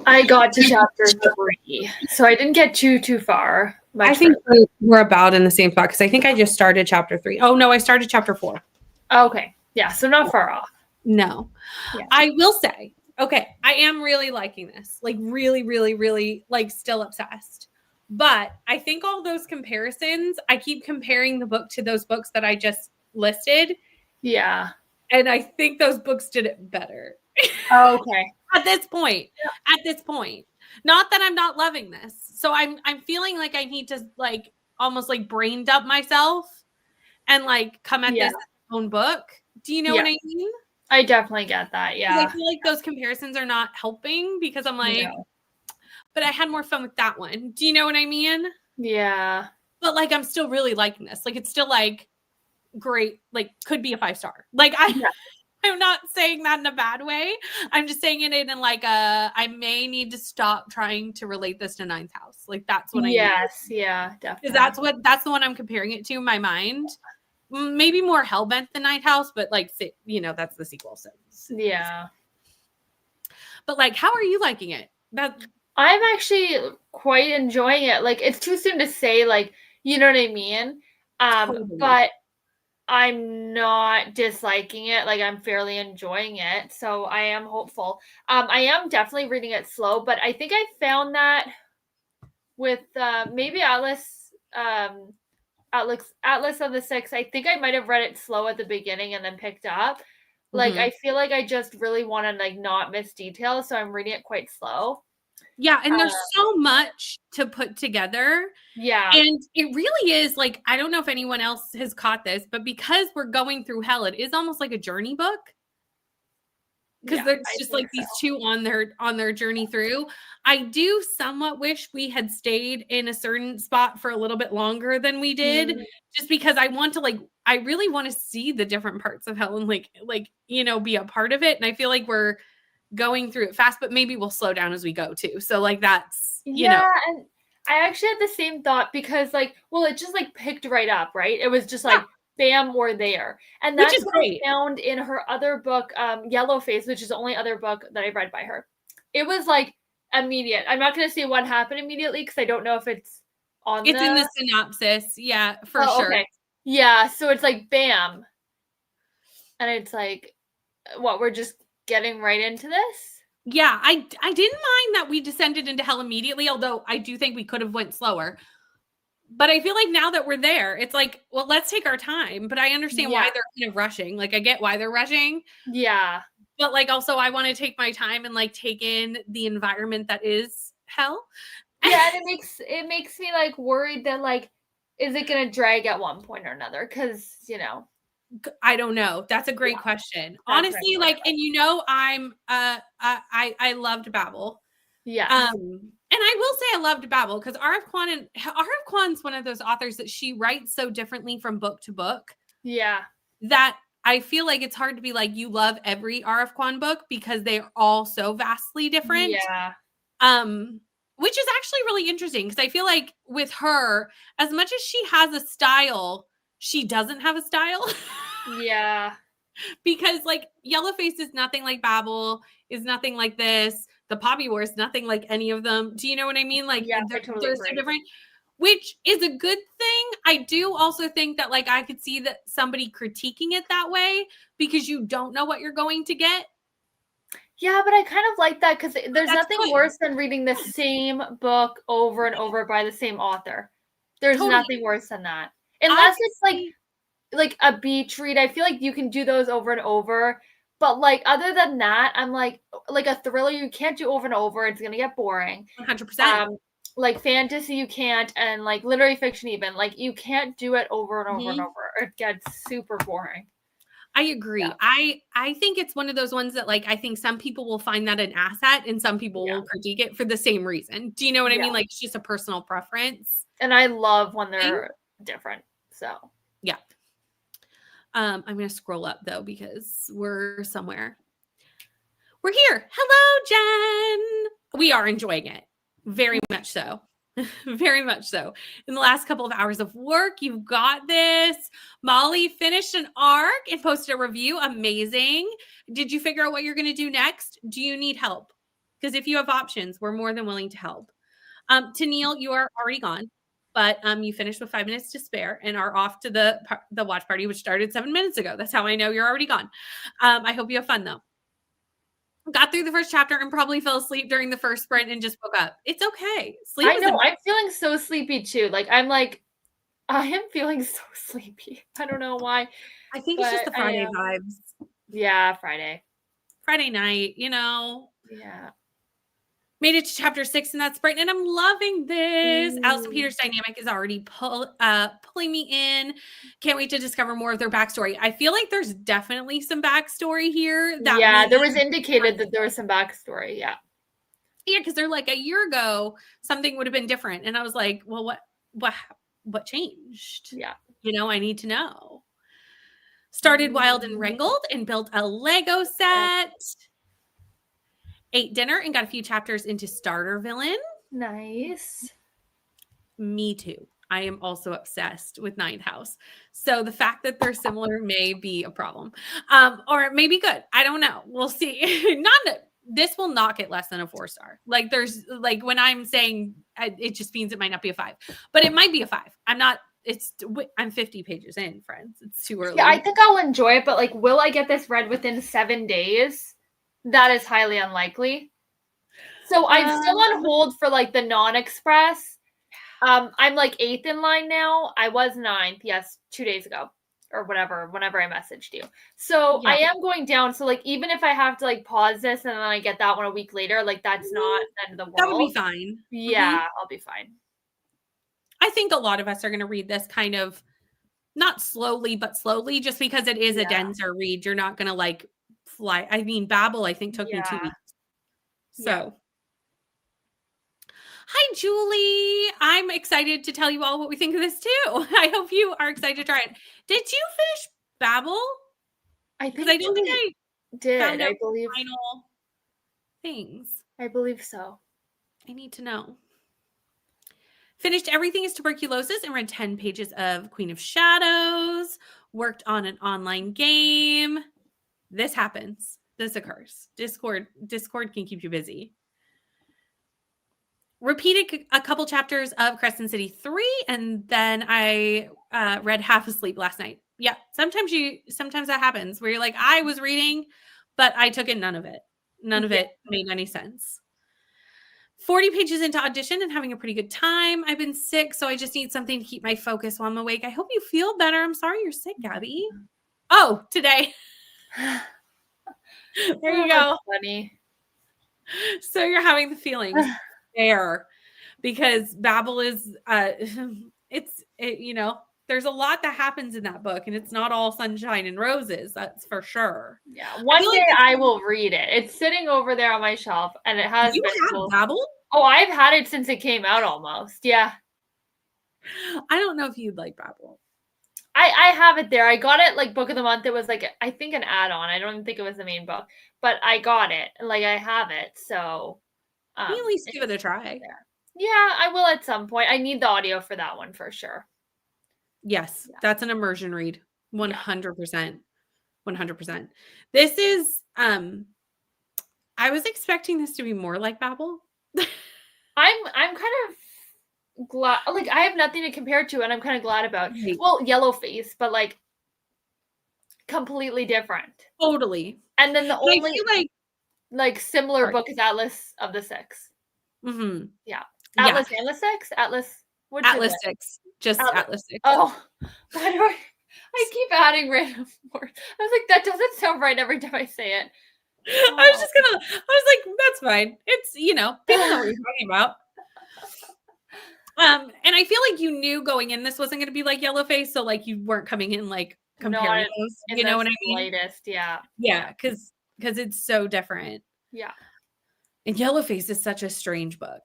I got to chapter 3, so I didn't get too far. I think we're about in the same spot because I think I just started chapter 3. Oh, no, I started chapter 4. Okay. Yeah, so not far off. No. Yeah. I will say, okay, I am really liking this. Like, really, really, really, like, still obsessed. But I think all those comparisons, I keep comparing the book to those books that I just listed. Yeah. And I think those books did it better. Okay. At this point. Not that I'm not loving this. So I'm feeling like I need to like almost like brain dump myself and like come at this own book. Do you know what I mean? I definitely get that. Yeah. I feel like those comparisons are not helping because I'm like, but I had more fun with that one. Do you know what I mean? Yeah. But like I'm still really liking this. Like it's still like great, like could be a 5-star. Like I'm not saying that in a bad way. I'm just saying it in like I may need to stop trying to relate this to Ninth House. Like that's what I need. Yeah, definitely. Because that's the one I'm comparing it to in my mind. Maybe more Hellbent than Ninth House, but like you know, that's the sequel. So yeah. But like, how are you liking it? I'm actually quite enjoying it. Like it's too soon to say, like, you know what I mean? Totally. But I'm not disliking it. Like I'm fairly enjoying it. So I am hopeful. I am definitely reading it slow, but I think I found that with maybe Atlas of the Six. I think I might have read it slow at the beginning and then picked up. Like I feel like I just really want to like not miss details, so I'm reading it quite slow. Yeah, and there's so much to put together. Yeah. And it really is like, I don't know if anyone else has caught this, but because we're going through hell, it is almost like a journey book. Because there's just like these two on their journey through. I do somewhat wish we had stayed in a certain spot for a little bit longer than we did, just because I want to like, I really want to see the different parts of hell and like, you know, be a part of it. And I feel like we're going through it fast, but maybe we'll slow down as we go too. So like that's, you know. And I actually had the same thought because like, well, it just like picked right up, right? It was just like, bam, we're there. And that's what I found in her other book, Yellowface, which is the only other book that I read by her. It was like immediate. I'm not going to say what happened immediately because I don't know if it's on It's in the synopsis. Yeah, for sure. Okay. Yeah, so it's like, bam. And it's like, what, we're just getting right into this? Yeah, I didn't mind that we descended into hell immediately, although I do think we could have went slower. But I feel like now that we're there, it's like, well, let's take our time. But I understand why they're kind of rushing. Like, I get why they're rushing. Yeah. But like, also, I want to take my time and like take in the environment that is hell. Yeah, and it makes me like worried that like, is it going to drag at one point or another? Because, you know. I don't know. That's a great question. Honestly, like, and you know, I loved Babel. Yeah. And I will say I loved Babel because R.F. Kuan's one of those authors that she writes so differently from book to book. Yeah. That I feel like it's hard to be like, you love every R.F. Kuan book because they're all so vastly different. Yeah. Which is actually really interesting because I feel like with her, as much as she has a style, she doesn't have a style. Yeah. Because like Yellowface is nothing like Babel, is nothing like this. The Poppy War is nothing like any of them. Do you know what I mean? Like they're so different, which is a good thing. I do also think that like I could see that somebody critiquing it that way because you don't know what you're going to get. Yeah, but I kind of like that because there's nothing worse than reading the same book over and over by the same author. There's nothing worse than that. Unless it's like a beach read. I feel like you can do those over and over. But like other than that, I'm like a thriller you can't do over and over. It's gonna get boring. 100%. Like fantasy you can't, and like literary fiction even. Like you can't do it over and over and over. It gets super boring. I agree. Yeah. I think it's one of those ones that like I think some people will find that an asset and some people will critique it for the same reason. Do you know what I mean? Like it's just a personal preference. And I love when they're different. So yeah. I'm gonna scroll up though because we're somewhere. We're here. Hello, Jen. We are enjoying it. Very much so. Very much so. In the last couple of hours of work, you've got this. Molly finished an arc and posted a review. Amazing. Did you figure out what you're going to do next? Do you need help? Because if you have options, we're more than willing to help. Tennille, you are already gone, but you finished with 5 minutes to spare and are off to the watch party, which started 7 minutes ago. That's how I know you're already gone. I hope you have fun, though. Got through the first chapter and probably fell asleep during the first sprint and just woke up. It's okay. Sleep. I know. I'm feeling so sleepy too. I am feeling so sleepy. I don't know why. I think it's just the Friday vibes. Yeah, Friday night, Yeah. Made it to chapter 6 in that sprint, and I'm loving this. Allison Peters' dynamic is already pulling me in. Can't wait to discover more of their backstory. I feel like there's definitely some backstory here. There was indicated that there was some backstory. Yeah, because they're like, a year ago, something would have been different, and I was like, well, what changed? Yeah, I need to know. Started Wild and Wrangled and built a Lego set. Ate dinner and got a few chapters into Starter Villain. Nice. Me too. I am also obsessed with Ninth House. So the fact that they're similar may be a problem. Or it may be good. I don't know. We'll see. This will not get less than a 4-star. When I'm saying it just means it might not be a 5. But it might be a 5. I'm 50 pages in, friends. It's too early. Yeah, I think I'll enjoy it, but will I get this read within 7 days? That is highly unlikely. So I'm still on hold for the non-express. I'm 8th in line now. I was 9th, yes, 2 days ago or whenever I messaged you. So yeah. I am going down. So even if I have to pause this and then I get that one a week later, that's not the end of the world. That would be fine. Yeah, I'll be fine. I think a lot of us are going to read this kind of not slowly, but slowly, just because it is a denser read. You're not going to fly. I mean, Babel, I think, took me 2 weeks. So, hi, Julie. I'm excited to tell you all what we think of this too. I hope you are excited to try it. Did you finish Babel? I think I don't think I did. I believe final things. I believe so. I need to know. Finished Everything is Tuberculosis and read 10 pages of Queen of Shadows. Worked on an online game. This happens. This occurs. Discord can keep you busy. Repeated a couple chapters of Crescent City 3, and then I read half asleep last night. Yeah, sometimes that happens where you're like, I was reading, but I took in none of it. None of it made any sense. 40 pages into Audition and having a pretty good time. I've been sick, so I just need something to keep my focus while I'm awake. I hope you feel better. I'm sorry you're sick, Gabby. Oh, today. There you go. Funny. So you're having the feelings there because Babel is there's a lot that happens in that book and it's not all sunshine and roses, that's for sure. Yeah, one day I will read it. It's sitting over there on my shelf and it has Babel? Oh, I've had it since it came out almost. Yeah. I don't know if you'd like Babel. I have it there. I got it book of the month. It was I think an add-on. I don't even think it was the main book, but I got it. I have it. So at least give it a try. Yeah, I will at some point. I need the audio for that one for sure. Yes, that's an immersion read. 100%. 100%. This is I was expecting this to be more like Babel. I'm kind of glad, I have nothing to compare to, and I'm kind of glad about. Well, Yellowface, but completely different. Totally. And then the only similar book is Atlas of the Six. Mm-hmm. Yeah, Atlas and the Six. Atlas 6. Just Atlas 6. Oh, why do I keep adding random words? I was like, that doesn't sound right every time I say it. Oh. I was like, that's fine. It's people know what you're talking about. And I feel like you knew going in this wasn't going to be like Yellowface, so you weren't coming in comparing those. You know what I mean? Latest, yeah. Yeah, because it's so different. Yeah. And Yellowface is such a strange book.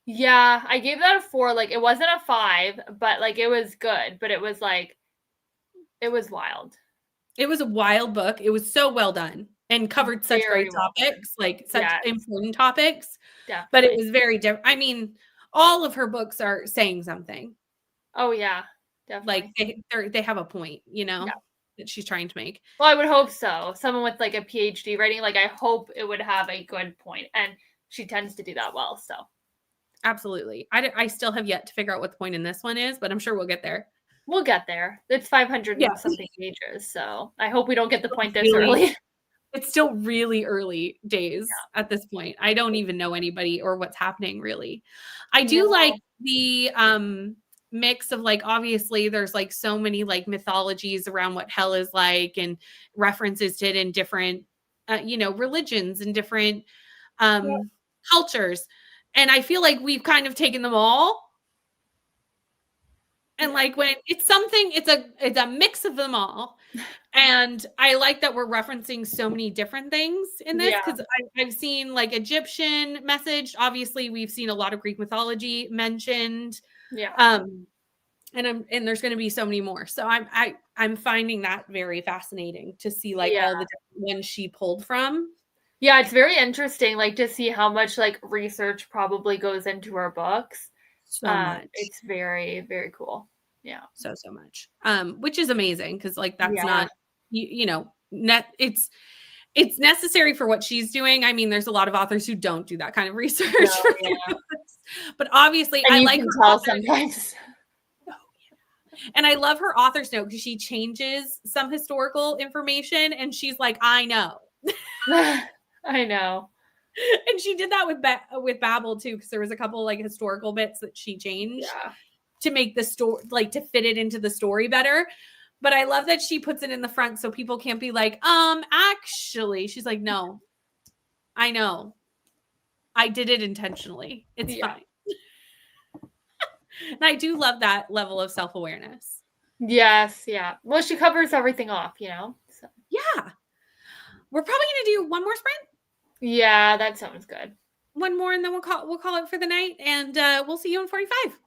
Yeah, I gave that a 4. It wasn't a 5, but it was good. But it was it was wild. It was a wild book. It was so well done and covered such great topics, such important topics. Definitely. But it was very different. I mean, all of her books are saying something. Oh yeah, Like definitely. they have a point, you know, Yeah. that she's trying to make. Well, I would hope so. Someone with like a PhD writing, like I hope it would have a good point, and she tends to do that well. So Absolutely. I still have yet to figure out what the point in this one is, but I'm sure we'll get there. we'll get there. It's 500 Yeah. and something pages, so I hope we don't get the point this Really, early. it's still really early days at this point. I don't even know anybody or what's happening really. I do like No. the mix of like obviously there's like so many like mythologies around what hell is like and references to it in different you know, religions and different Yeah. cultures. And I feel like we've kind of taken them all. And Yeah. like when it's something, it's a mix of them all. And I like that we're referencing so many different things in this Yeah. because I've seen like Egyptian message. Obviously, we've seen a lot of Greek mythology mentioned. Yeah. And there's going to be so many more. So I'm finding that very fascinating to see like Yeah. all the different ones she pulled from. Yeah, it's very interesting, like to see how much like research probably goes into our books. So much. It's very, very cool. Yeah. So much. Which is amazing because like that's Yeah. not you know, it's necessary for what she's doing. I mean, there's a lot of authors who don't do that kind of research No, for their yeah. books. But obviously, And I you like can her tell authors. sometimes. And I love her author's note because she changes some historical information and she's like, I know. I know. And she did that with Babel too, because there was a couple like historical bits that she changed Yeah. to make the story like to fit it into the story better. But I love that she puts it in the front so people can't be like, actually, she's like, no, I know. I did it intentionally. It's Yeah. fine. And I do love that level of self-awareness. Yes, yeah. Well, she covers everything off, you know? So Yeah. We're probably gonna do one more sprint, yeah, that sounds good. one more, and then we'll call it for the night. And we'll see you in 45.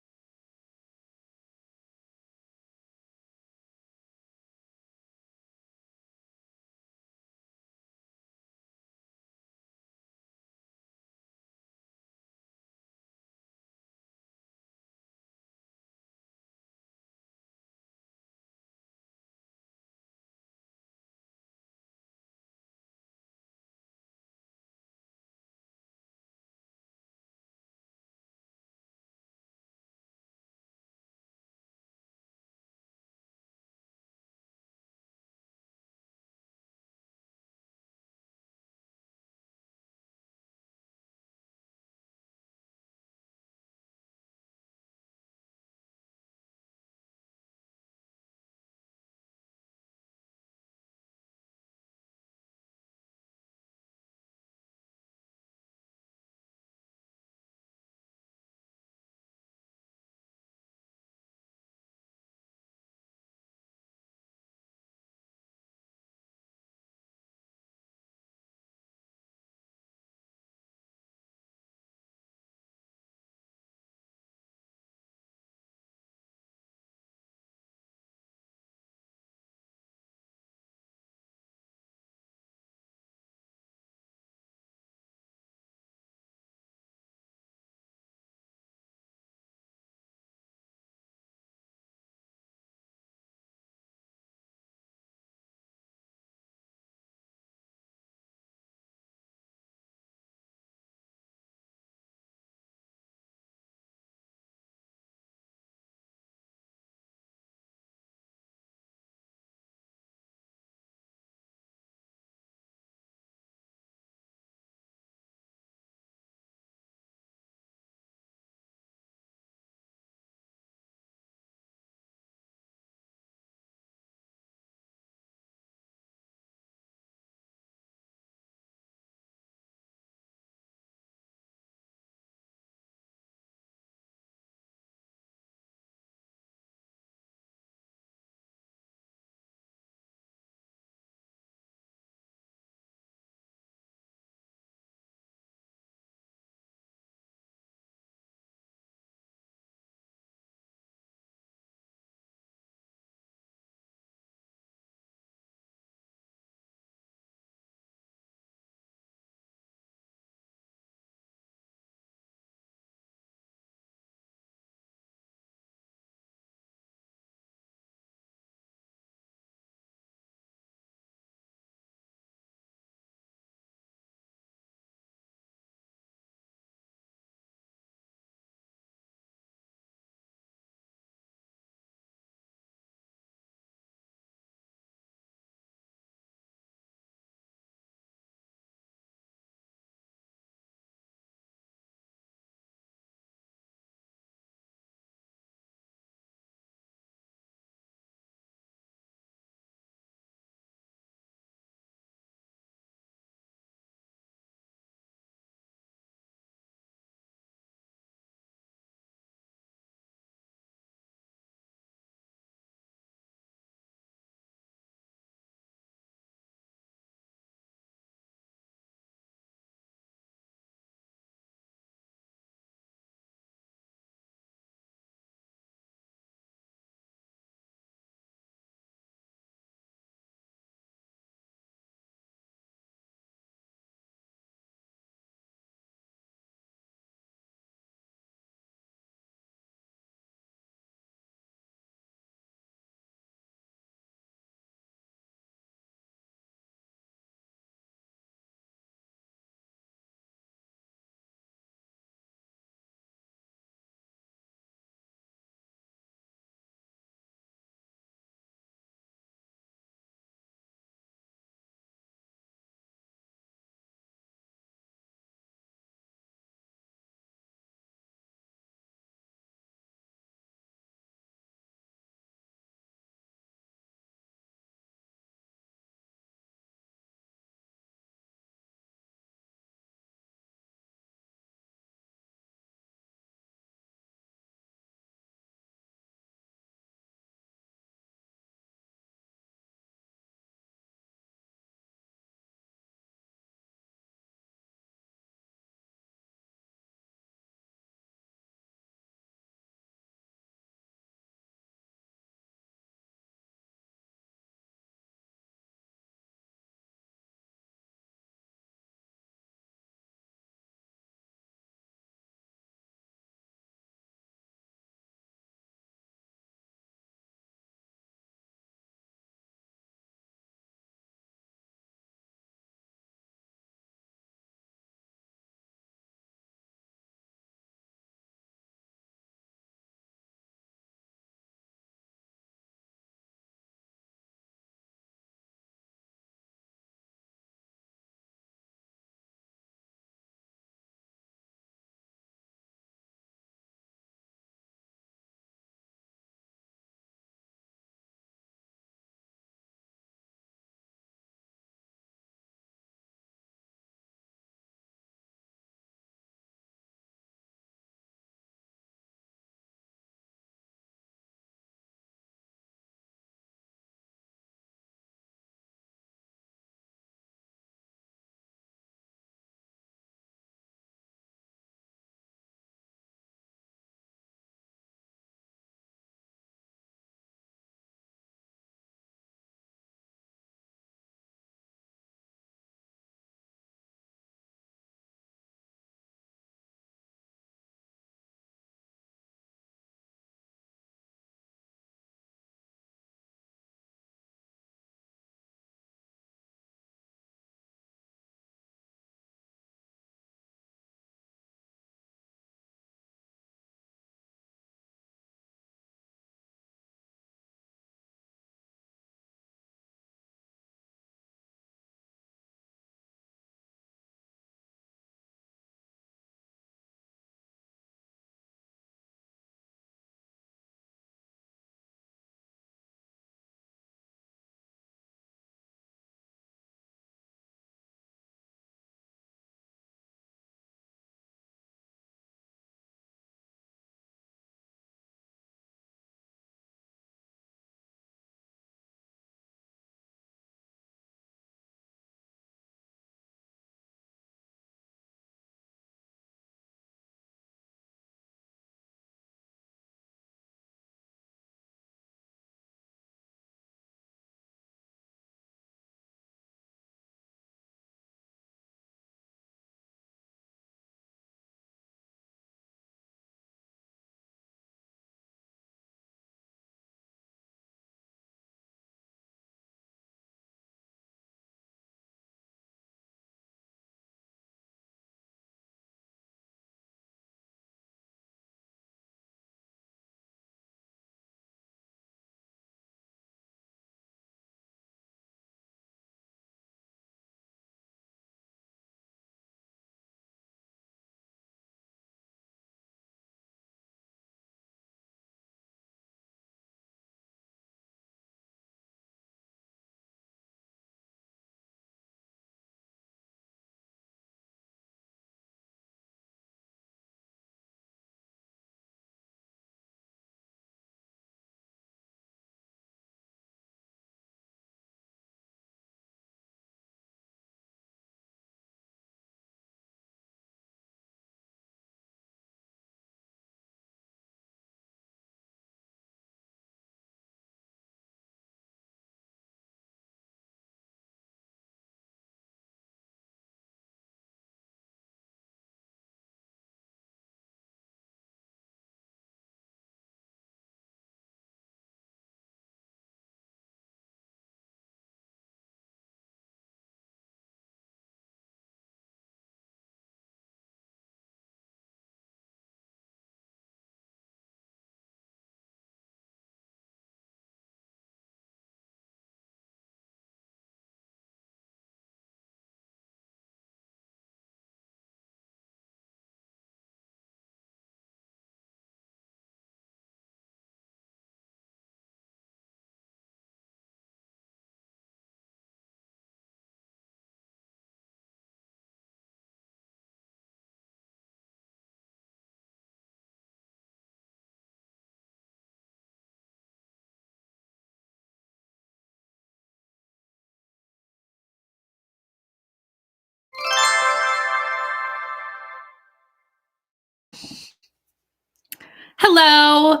Hello.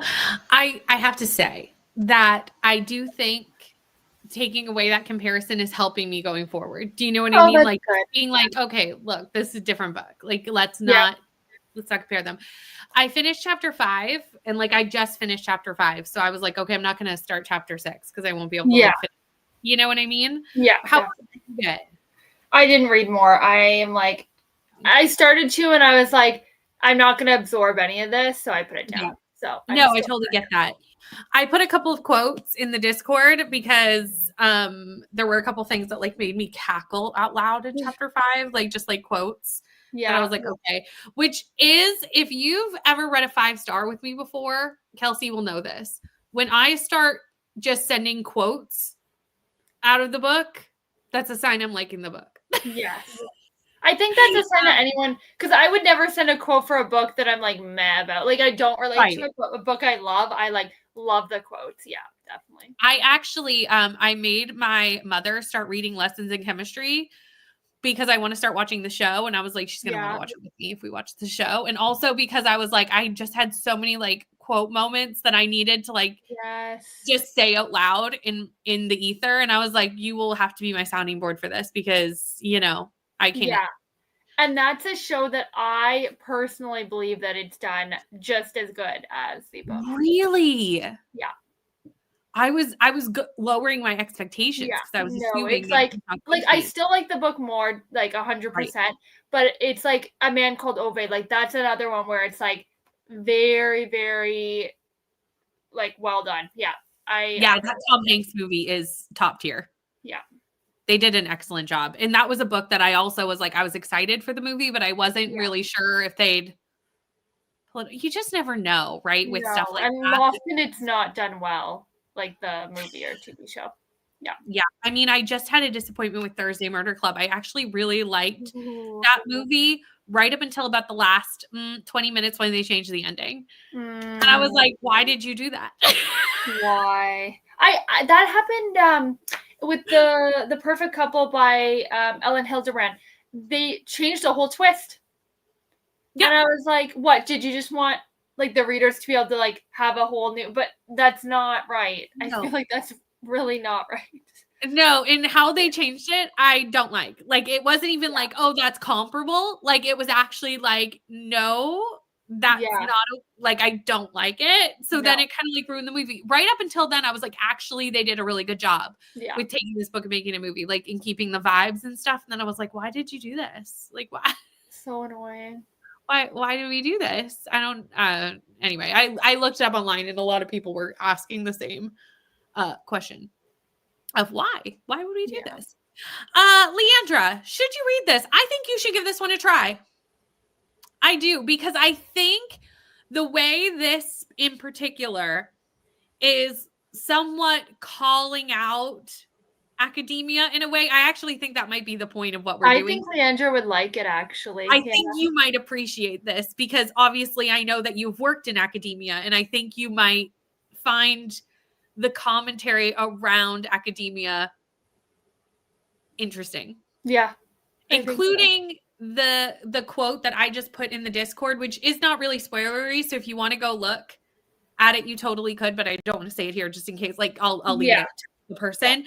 I have to say that I do think taking away that comparison is helping me going forward. Do you know what I mean? That's Like good. being like, okay, look, this is a different book. Like let's not compare them. I finished chapter 5 and like I just finished chapter 5. So I was like, okay, I'm not going to start chapter 6 because I won't be able to like finish. You know what I mean? Yeah. How did you get? I didn't read more. I am like, I started to and I was like, I'm not going to absorb any of this. So I put it down. Yeah. So no, I totally get that. I put a couple of quotes in the Discord because there were a couple things that like made me cackle out loud in chapter 5, like just like quotes. Yeah. And I was like, okay. Which is, if you've ever read a 5-star with me before, Kelsey will know this. When I start just sending quotes out of the book, that's a sign I'm liking the book. Yes. I think that's a sign that anyone, because I would never send a quote for a book that I'm like mad about. Like I don't relate to it, but a book I love, I like love the quotes. Yeah, definitely. I actually, I made my mother start reading Lessons in Chemistry because I want to start watching the show. And I was like, she's going to want to watch it with me if we watch the show. And also because I was like, I just had so many like quote moments that I needed to like just say out loud in the ether. And I was like, you will have to be my sounding board for this because, you know, I can't. Yeah. And that's a show that I personally believe that it's done just as good as the book. Really? Yeah. I was lowering my expectations because I was assuming it's like I still like the book more, like 100%, but it's like A Man Called Ove. Like that's another one where it's like very, very like well done. Yeah. That Tom Hanks movie is top tier. Yeah. They did an excellent job. And that was a book that I also was like, I was excited for the movie, but I wasn't really sure if they'd you just never know, right? With stuff like and that. often it's not done well, like the movie or TV show. Yeah. Yeah. I mean, I just had a disappointment with Thursday Murder Club. I actually really liked that movie right up until about the last 20 minutes when they changed the ending. And I was like, why did you do that? Why? I that happened with the Perfect Couple by Ellen Hildebrand. They changed the whole twist. Yeah. And I was like, what? Did you just want like the readers to be able to like have a whole new, but that's not right. I feel like that's really not right. No, and how they changed it, I don't like. Like it wasn't even like, oh, that's comparable. Like it was actually like, no, that's not like I don't like it. So then it kind of like ruined the movie. Right up until then, I was like, actually, they did a really good job with taking this book and making a movie, like in keeping the vibes and stuff. And then I was like, why did you do this? Like, why? So annoying. Why did we do this? I don't anyway, I looked it up online and a lot of people were asking the same question of why would we do this? Leandra, should you read this? I think you should give this one a try. I do, because I think the way this in particular is somewhat calling out academia in a way. I actually think that might be the point of what we're doing. I think Leandra would like it, actually. I think you might appreciate this because obviously I know that you've worked in academia and I think you might find the commentary around academia interesting. Yeah. Including the quote that I just put in the Discord, which is not really spoilery. So if you want to go look at it, you totally could, but I don't want to say it here just in case, like I'll leave it to the person.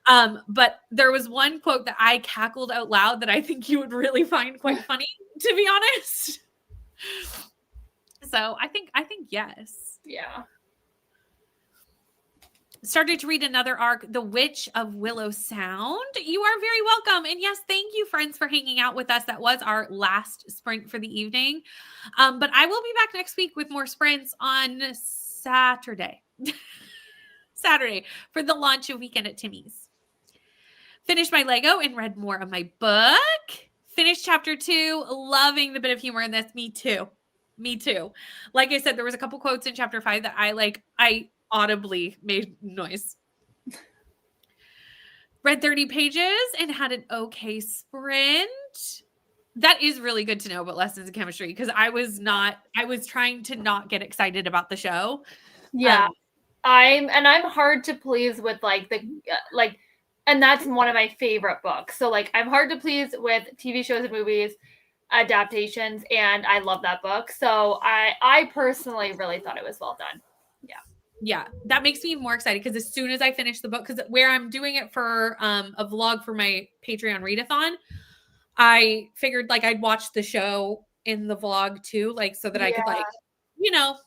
But there was one quote that I cackled out loud that I think you would really find quite funny, to be honest. So I think yes. Yeah. Started to read another arc, The Witch of Willow Sound. You are very welcome. And yes, thank you, friends, for hanging out with us. That was our last sprint for the evening. But I will be back next week with more sprints on Saturday. Saturday for the launch of Weekend at Timmy's. Finished my Lego and read more of my book. Finished chapter 2. Loving the bit of humor in this. Me too. Like I said, there was a couple quotes in chapter 5 that I audibly made noise. Read 30 pages and had an okay sprint. That is really good to know about Lessons in Chemistry because I was trying to not get excited about the show. Yeah. I'm hard to please with and that's one of my favorite books. So like I'm hard to please with TV shows and movies. adaptations, and I love that book. So I personally really thought it was well done. Yeah, that makes me more excited because as soon as I finish the book, because where I'm doing it for a vlog for my Patreon readathon, I figured like I'd watch the show in the vlog too, like so that I could like, you know,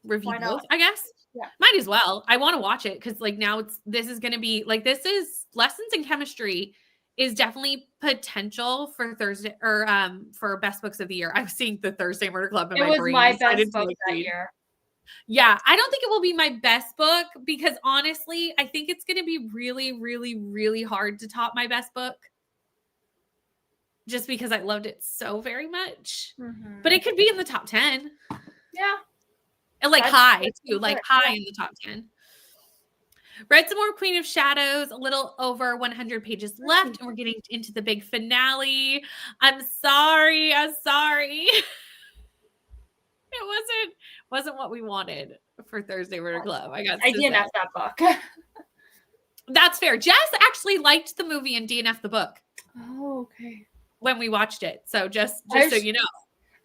review Why both, not? I guess. Yeah. Might as well. I want to watch it because like now this is gonna be like this is lessons in chemistry is definitely potential for Thursday or for best books of the year. I was seeing the Thursday Murder Club in It my was brain. my I best didn't book like that read. year. Yeah, I don't think it will be my best book because honestly, I think it's going to be really, really, really hard to top my best book just because I loved it so very much. Mm-hmm. But it could be in the top 10. Yeah. And like That's high too, good. like high in the top 10. Read some more Queen of Shadows, a little over 100 pages left, and we're getting into the big finale. I'm sorry. It wasn't what we wanted for Thursday Murder Club. I DNF that book. That's fair. Jess actually liked the movie and DNF the book. Oh, okay. When we watched it. So just so you know.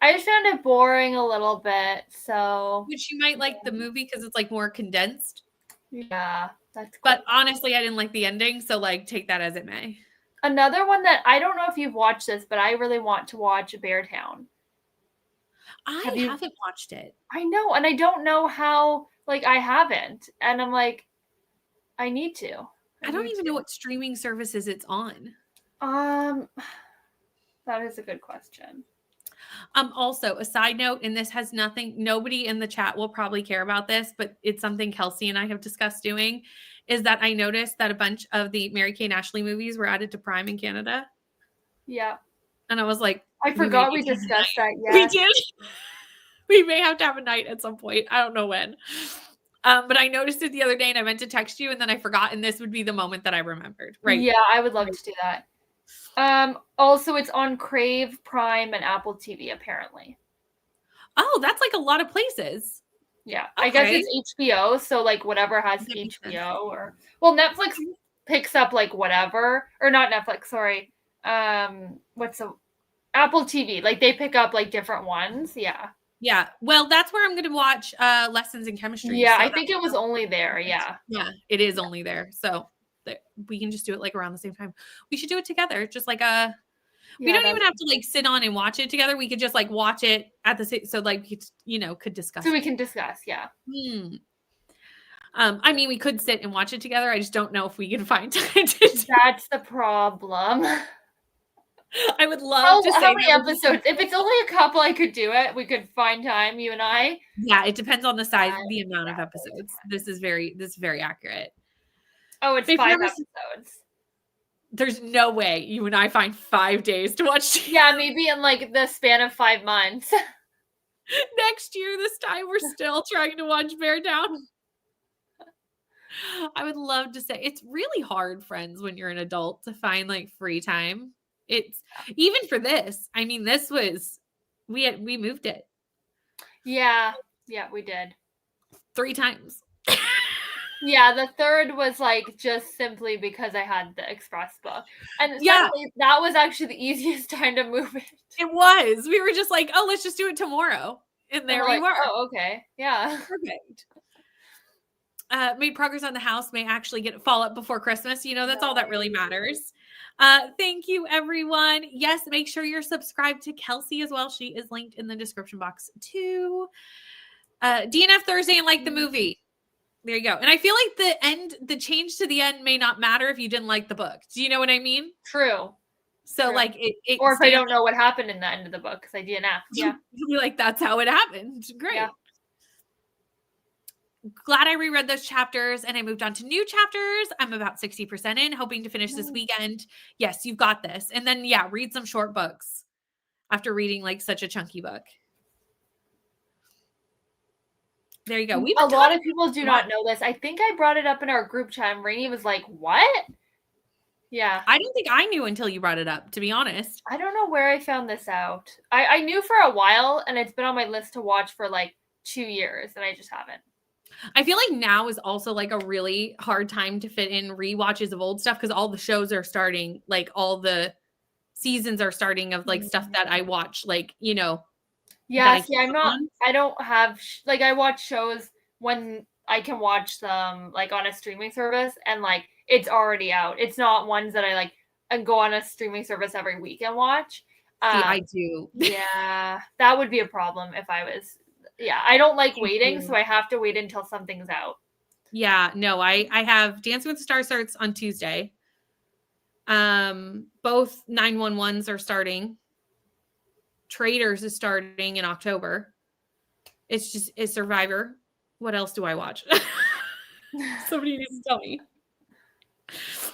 I just found it boring a little bit. So Which you might like the movie because it's like more condensed. Yeah. That's cool. But honestly, I didn't like the ending. So like take that as it may. Another one that I don't know if you've watched this, but I really want to watch Beartown. I haven't watched it. I know, and I don't know how, like, I haven't. And I'm like, I need to. I don't even know what streaming services it's on. That is a good question. Also, a side note, and this has nobody in the chat will probably care about this, but it's something Kelsey and I have discussed doing, is that I noticed that a bunch of the Mary-Kate and Ashley movies were added to Prime in Canada. Yeah. And I was like, I forgot we discussed that. Yeah. We did. We may have to have a night at some point. I don't know when. But I noticed it the other day and I meant to text you and then I forgot. And this would be the moment that I remembered. Right. Yeah, I would love to do that. Also, it's on Crave, Prime, and Apple TV, apparently. Oh, that's like a lot of places. Yeah. Okay. I guess it's HBO. So, like, whatever has HBO or... Well, Netflix picks up, like, whatever. Or not Netflix, sorry. What's the... Apple TV. Like, they pick up, like, different ones. Yeah. Yeah. Well, that's where I'm going to watch Lessons in Chemistry. Yeah, so I think it was only there. Yeah. Yeah, it is only there. So we can just do it like around the same time. We should do it together. Just like we don't even have to like sit on and watch it together. We could just like watch it at the same. So like, could discuss. So we can discuss. Yeah. I mean, we could sit and watch it together. I just don't know if we can find time to do. That's the problem. I would love to say how many episodes. If it's only a couple, I could do it. We could find time, you and I. Yeah, it depends on the size, the amount of episodes. This is very accurate. Oh, it's 5 episodes. There's no way you and I find 5 days to watch. Yeah, maybe in like the span of 5 months. Next year, this time we're still trying to watch Beartown. I would love to say it's really hard, friends, when you're an adult to find like free time. It's even for this. I mean, this was we moved it. Yeah, we did 3 times. Yeah, the third was like just simply because I had the express book. And that was actually the easiest time to move it. It was. We were just like, oh, let's just do it tomorrow. And there we were. Oh, okay. Yeah. Perfect. Made progress on the house, may actually fall up before Christmas. That's all that really matters. Thank you, everyone. Yes, make sure you're subscribed to Kelsey as well. She is linked in the description box too. DNF Thursday and like the movie. There you go. And I feel like the change to the end may not matter if you didn't like the book. Do you know what I mean? True. So like it or if I don't know what happened in the end of the book because I DNF. Yeah. You're like, that's how it happened. Great. Yeah. Glad I reread those chapters and I moved on to new chapters. I'm about 60% in, hoping to finish this weekend. Yes, you've got this. And then, read some short books after reading like such a chunky book. There you go. A lot of people do not know this. I think I brought it up in our group chat and Rainey was like, what? Yeah. I don't think I knew until you brought it up, to be honest. I don't know where I found this out. I knew for a while and it's been on my list to watch for like 2 years and I just haven't. I feel like now is also like a really hard time to fit in rewatches of old stuff because all the shows are starting, like all the seasons are starting of like stuff that I watch, like, you know. Yeah, see, I don't have, like, I watch shows when I can watch them, like, on a streaming service, and, like, it's already out. It's not ones that I, like, and go on a streaming service every week and watch. See, I do. Yeah, that would be a problem if I was, I don't like waiting, so I have to wait until something's out. Yeah, no, I have Dancing with the Stars starts on Tuesday. Both 911s are starting. Traders is starting in October. It's Survivor. What else do I watch? Somebody needs to tell me. Yes.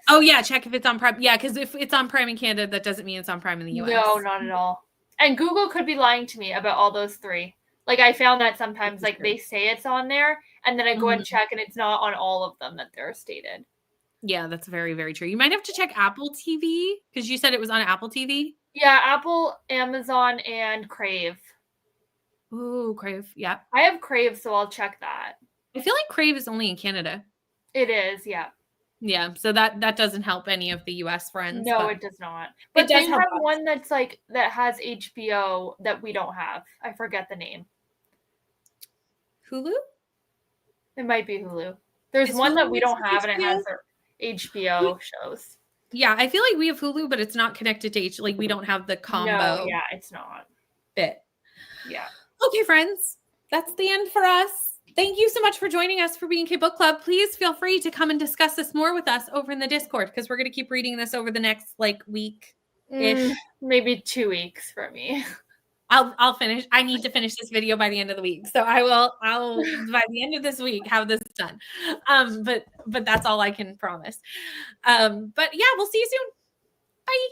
Oh yeah, check if it's on Prime. Yeah, because if it's on Prime in Canada, that doesn't mean it's on Prime in the US. No, not at all. And Google could be lying to me about all those three. Like, I found that sometimes, like, they say it's on there, and then I go and check, and it's not on all of them that they're stated. Yeah, that's very, very true. You might have to check Apple TV, because you said it was on Apple TV. Yeah, Apple, Amazon, and Crave. Ooh, Crave. Yeah. I have Crave, so I'll check that. I feel like Crave is only in Canada. It is, yeah. Yeah, so that doesn't help any of the US friends. No, it does not. But they have one that's like, that has HBO that we don't have. I forget the name. Hulu? It might be Hulu. There's one that we don't have, and it has their HBO shows. Yeah, I feel like we have Hulu, but it's not connected to like we don't have the combo. No, yeah, it's not. Bit. Yeah. Okay, friends, that's the end for us. Thank you so much for joining us for B&K Book Club. Please feel free to come and discuss this more with us over in the Discord, because we're going to keep reading this over the next like week-ish. Maybe 2 weeks for me. I'll finish. I need to finish this video by the end of the week. So I'll by the end of this week have this done. But that's all I can promise. But yeah, we'll see you soon. Bye.